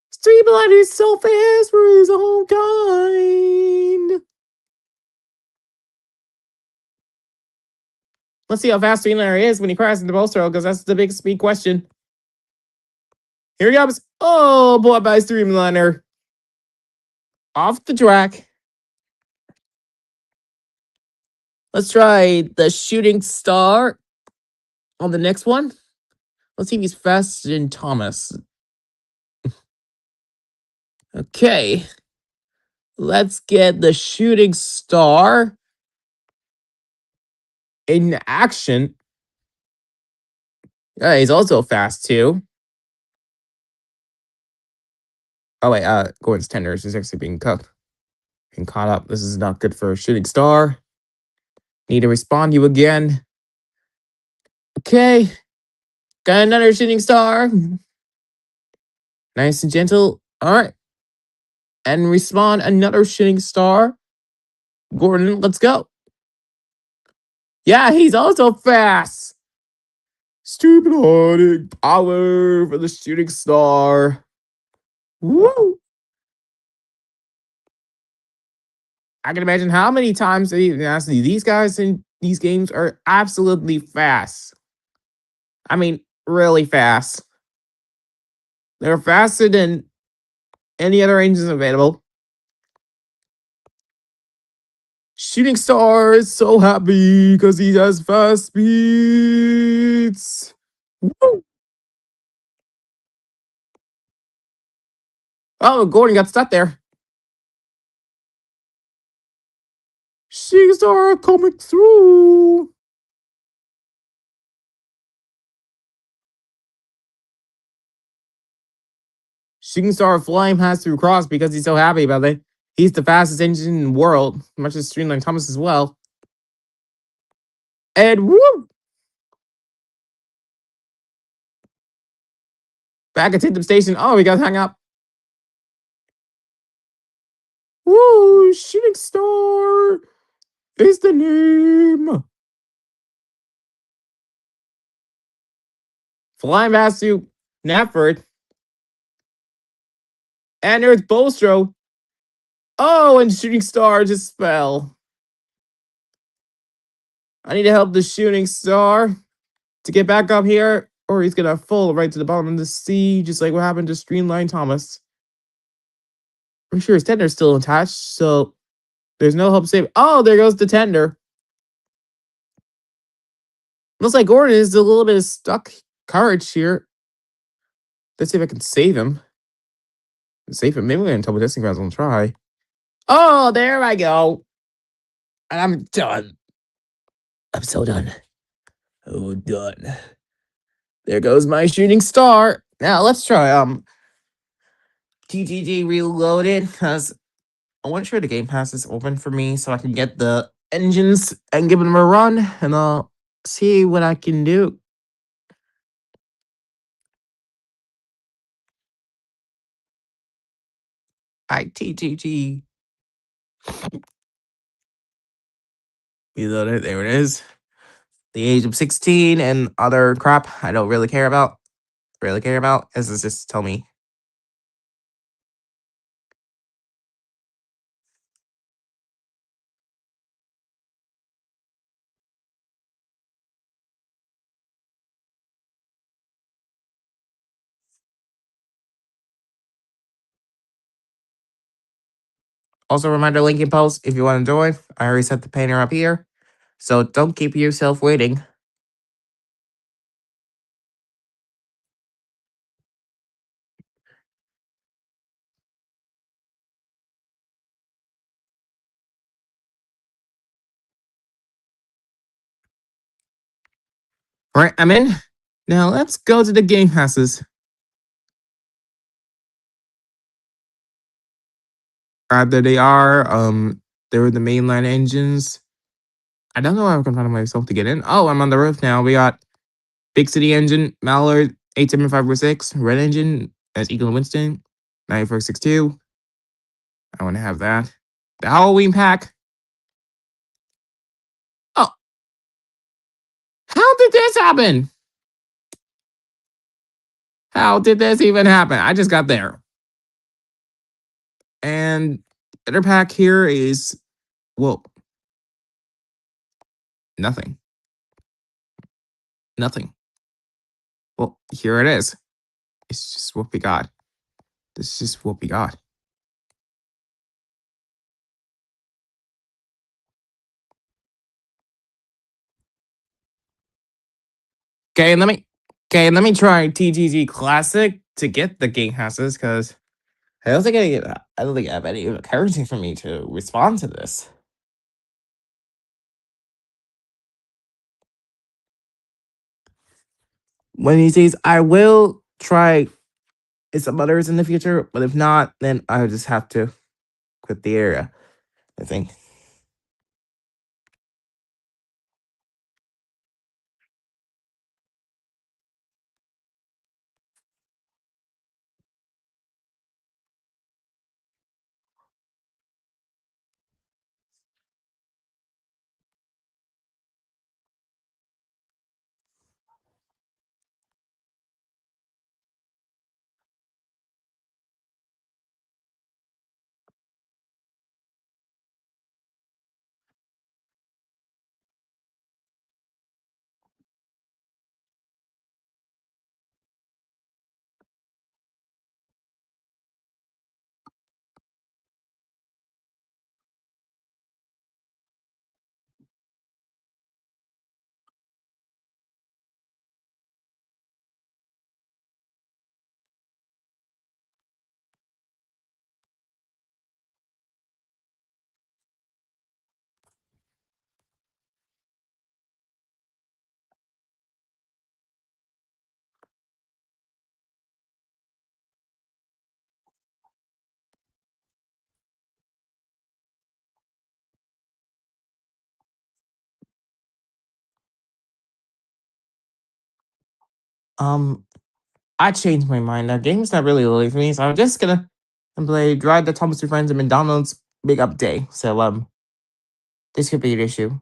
Streamline is so fast for his own kind. Let's see how fast Streamliner is when he crashes into Bostro, because that's the big speed question. Here he comes. Oh, boy, by Streamliner. Off the track. Let's try the Shooting Star on the next one. Let's see if he's faster than Thomas. Okay. Let's get the Shooting Star in action. Yeah, he's also fast too. Oh wait, Gordon's tenders is actually being caught up. This is not good for Shooting Star. Need to respond you again. Okay. Got another Shooting Star. Nice and gentle. All right. And respond another Shooting Star. Gordon, let's go. Yeah, he's also fast. Stupid hearted power for the Shooting Star. Woo! I can imagine how many times these guys in these games are absolutely fast. I mean, really fast. They're faster than any other engines available. Shooting Star is so happy because he has fast speeds. Woo! Oh, Gordon got stuck there. Shooting Star coming through. Shooting Star Flame has to cross because he's so happy about it. He's the fastest engine in the world, much as Streamline Thomas as well. And woo! Back at Tidham Station. Oh, we got hung up. Woo! Shooting Star is the name. Flying past to Knapford. And there's Bostro. Oh, and Shooting Star just fell. I need to help the Shooting Star to get back up here, or he's gonna fall right to the bottom of the sea, just like what happened to Streamline Thomas. I'm sure his tender's still attached, so there's no hope save. Oh, there goes the tender. Looks like Gordon is a little bit of stuck courage here. Let's see if I can save him. Save him. Maybe we're gonna double testing grounds. I'll try. Oh, there I go. And I'm done. I'm so done. Oh, done. There goes my Shooting Star. Now let's try TGG Reloaded, because I want sure the Game Pass is open for me so I can get the engines and give them a run, and I'll see what I can do. TGG Reloaded. There it is. The age of 16 and other crap I don't really care about. This is just tell me. Also, reminder link in post if you want to join. I already set the painter up here, so don't keep yourself waiting. All right, I'm in. Now let's go to the Game Passes. There they are. They're the mainline engines. I don't know how I can find myself to get in. Oh, I'm on the roof now. We got Big City Engine, Mallard, 87546, Red Engine, as Eagle and Winston, 9462. I want to have that. The Halloween pack. Oh, how did this happen? How did this even happen? I just got there. And the other pack here is, well, nothing. Nothing. Well, here it is. It's just what we got. This is just what we got. Okay, let me try TGG Classic to get the game passes because I don't think I have any currency for me to respond to this. When he says I will try some others in the future, but if not, then I just have to quit the area. I think. Um, I changed my mind. That game's not really really for me, so I'm just gonna play Drive the Thomas to Friends and McDonald's Big Up Day. So this could be an issue.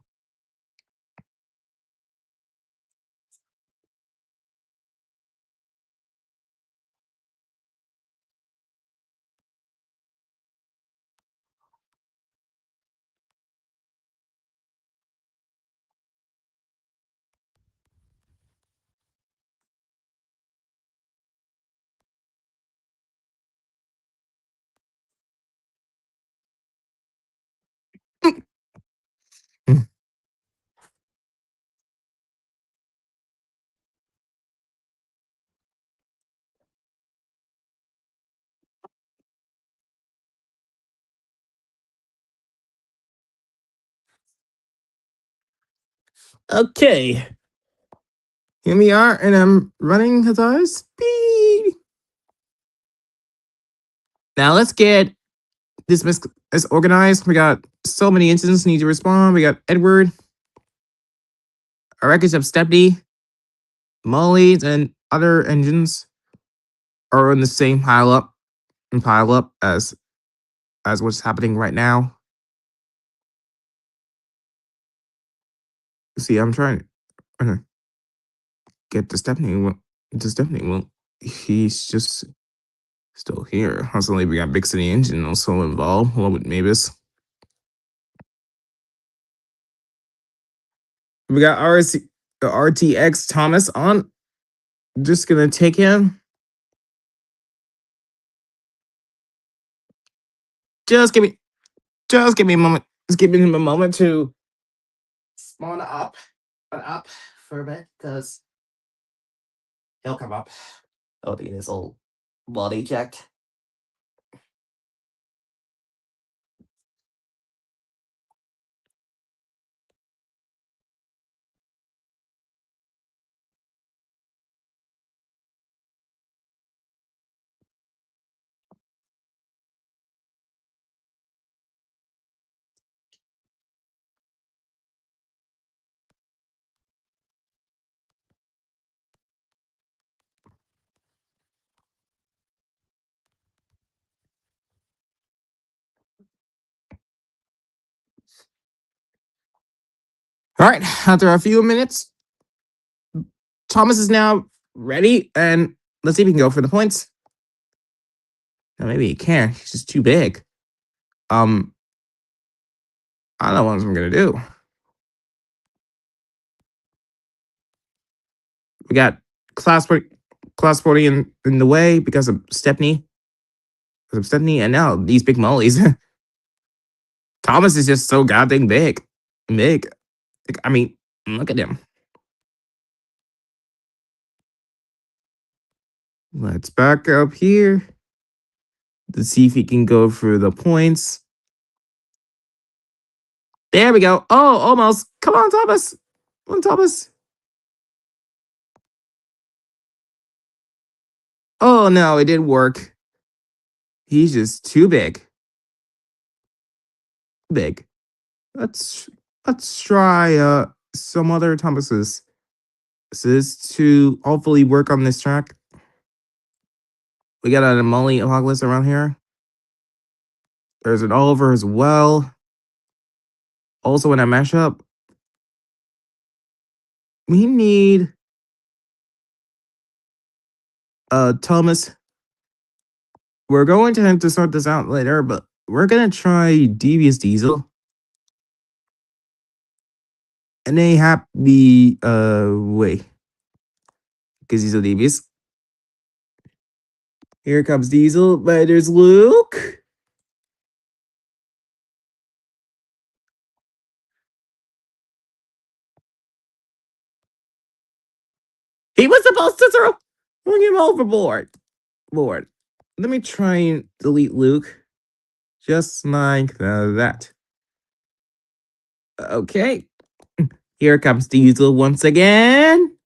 Okay, here we are, and I'm running at our speed. Now let's get this organized. We got so many incidents need to respond. We got Edward, a wreckage of Stepney, Molly's, and other engines are in the same pile up as what's happening right now. See, I'm trying to get to Stepney. To Stepney. Well, he's just still here. Also, we got Big City Engine also involved, along with Mavis. We got RTX Thomas on. Just gonna take him. Just give me, just give me a moment. Just give him a moment to spawn up for a bit, because he'll come up. I'll get his old body checked. All right, after a few minutes, Thomas is now ready, and let's see if he can go for the points. No, maybe he can't. He's just too big. I don't know what I'm gonna do. We got class party in the way because of Stepney. And now these big mollies. Thomas is just so goddamn big. Big. I mean, look at him. Let's back up here to see if he can go for the points. There we go. Oh, almost. Come on, Thomas. Come on, Thomas. Oh, no, it didn't work. He's just too big. Big. Let's try some other Thomases. This is to hopefully work on this track. We got an Molly Apocalypse around here. There's an Oliver as well. Also in a mashup, we need Thomas. We're going to have to sort this out later, but we're gonna try Devious Diesel. And they have the wait. Because he's a devious. Here comes Diesel, but there's Luke. He was supposed to throw him overboard. Lord. Let me try and delete Luke. Just like that. Okay. Here comes Diesel once again.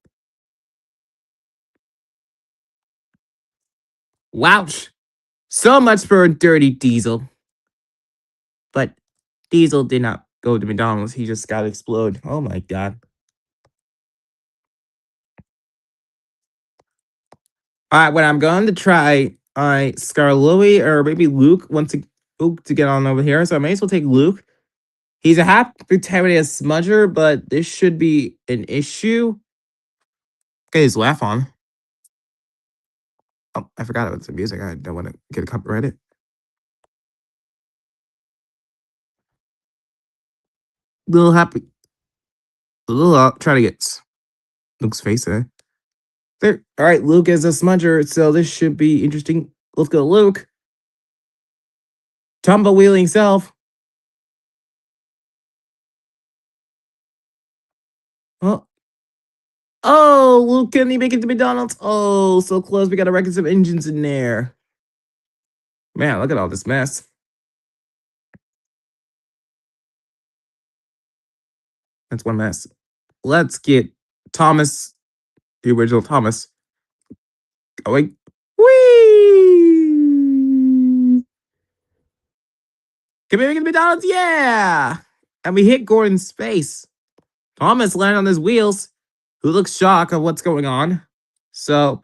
Wouch. So much for a dirty Diesel. But Diesel did not go to McDonald's. He just got exploded. Oh my god. Alright, what I'm going to try Scarlowy or maybe Luke to get on over here. So I may as well take Luke. He's a half Bacteria smudger, but this should be an issue. Get his laugh on. Oh, I forgot about the music. I don't want to get a copyrighted. Little happy. Little try to get Luke's face there. There. All right, Luke is a smudger, so this should be interesting. Let's go, Luke. Tumble-wheeling self. Oh. Oh, Luke, can he make it to McDonald's? Oh, so close. We got to reckon some engines in there. Man, look at all this mess. That's one mess. Let's get Thomas, the original Thomas, going. Whee! Can we make it to McDonald's? Yeah! And we hit Gordon's face. Thomas landed on his wheels, who looks shocked at what's going on. So,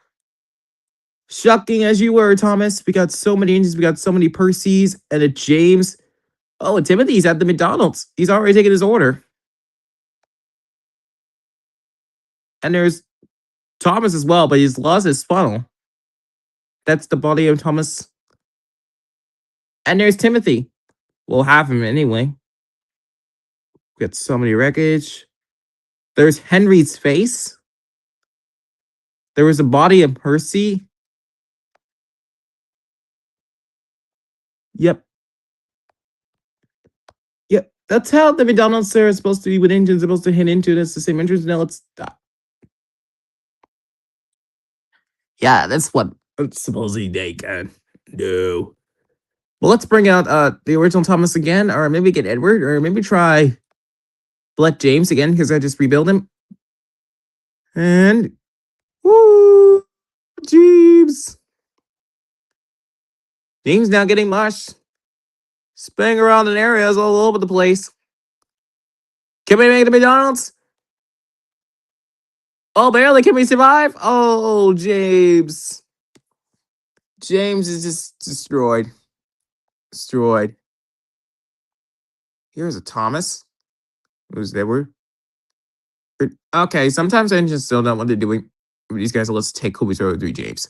shocking as you were, Thomas. We got so many engines. We got so many Percys and a James. Oh, and Timothy's at the McDonald's. He's already taken his order. And there's Thomas as well, but he's lost his funnel. That's the body of Thomas. And there's Timothy. We'll have him anyway. We got so many wreckage. There's Henry's face. There was a body of Percy. Yep. Yep. That's how the McDonald's are supposed to be with engines supposed to hit into. That's the same entrance. Now let's stop. Yeah, that's what supposedly they can do. Well, let's bring out the original Thomas again, or maybe get Edward, or maybe try Black James again, because I just rebuild him. And woo, James. James now getting mush. Spinning around in areas all over the place. Can we make it to McDonald's? Oh, barely. Can we survive? Oh, James. James is just destroyed. Destroyed. Here's a Thomas. Who's there? Okay, sometimes engines still know what they're doing. These guys, let's take Kobe 3 James.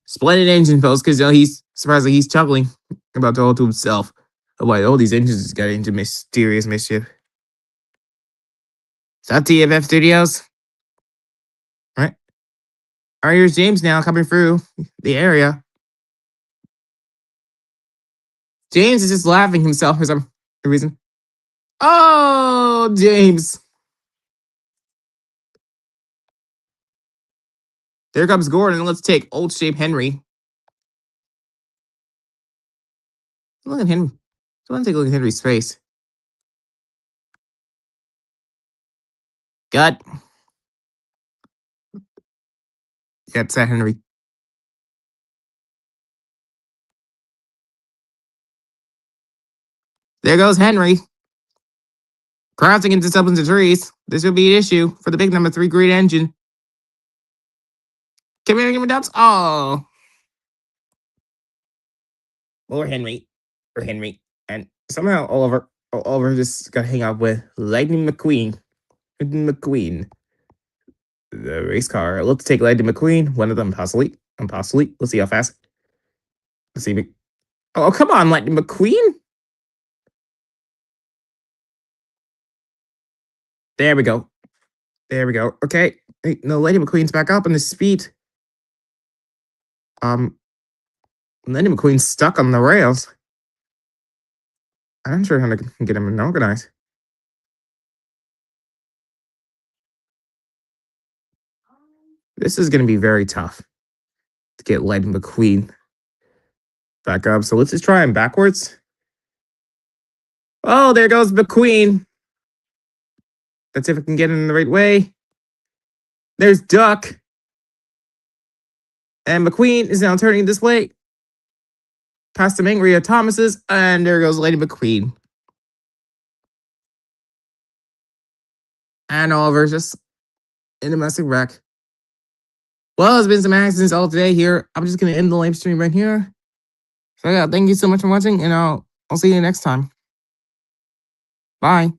Splendid engine, folks, because he's surprisingly he's chuckling about all to himself. Oh, why all these engines got into mysterious mischief. Is that TFF Studios? Right? Alright, here's James now coming through the area. James is just laughing himself for some reason. Oh, James. There comes Gordon. Let's take old shape Henry. Look at Henry. I want to take a look at Henry's face. Gut. Yeah, it's that Henry. There goes Henry. Crashing into substance of trees. This will be an issue for the big number 3 great engine. Come here, give me doubts. Oh. Or Henry. Or Henry. And somehow Oliver just got to hang out with Lightning McQueen. Lightning McQueen. The race car. Let's take Lightning McQueen. One of them possibly. Let's see how fast. Let's see. Oh, come on, Lightning McQueen. There we go. There we go. Okay. Hey, no, Lady McQueen's back up on the speed. Lady McQueen's stuck on the rails. I'm not sure how to get him organized. This is going to be very tough to get Lady McQueen back up. So let's just try him backwards. Oh, there goes McQueen. Let's see if I can get him in the right way. There's Duck. And McQueen is now turning this way. Past the Mangria Thomas's. And there goes Lady McQueen. And Oliver's just in a massive wreck. Well, there's been some accidents all today here. I'm just going to end the live stream right here. So yeah, thank you so much for watching, and I'll see you next time. Bye.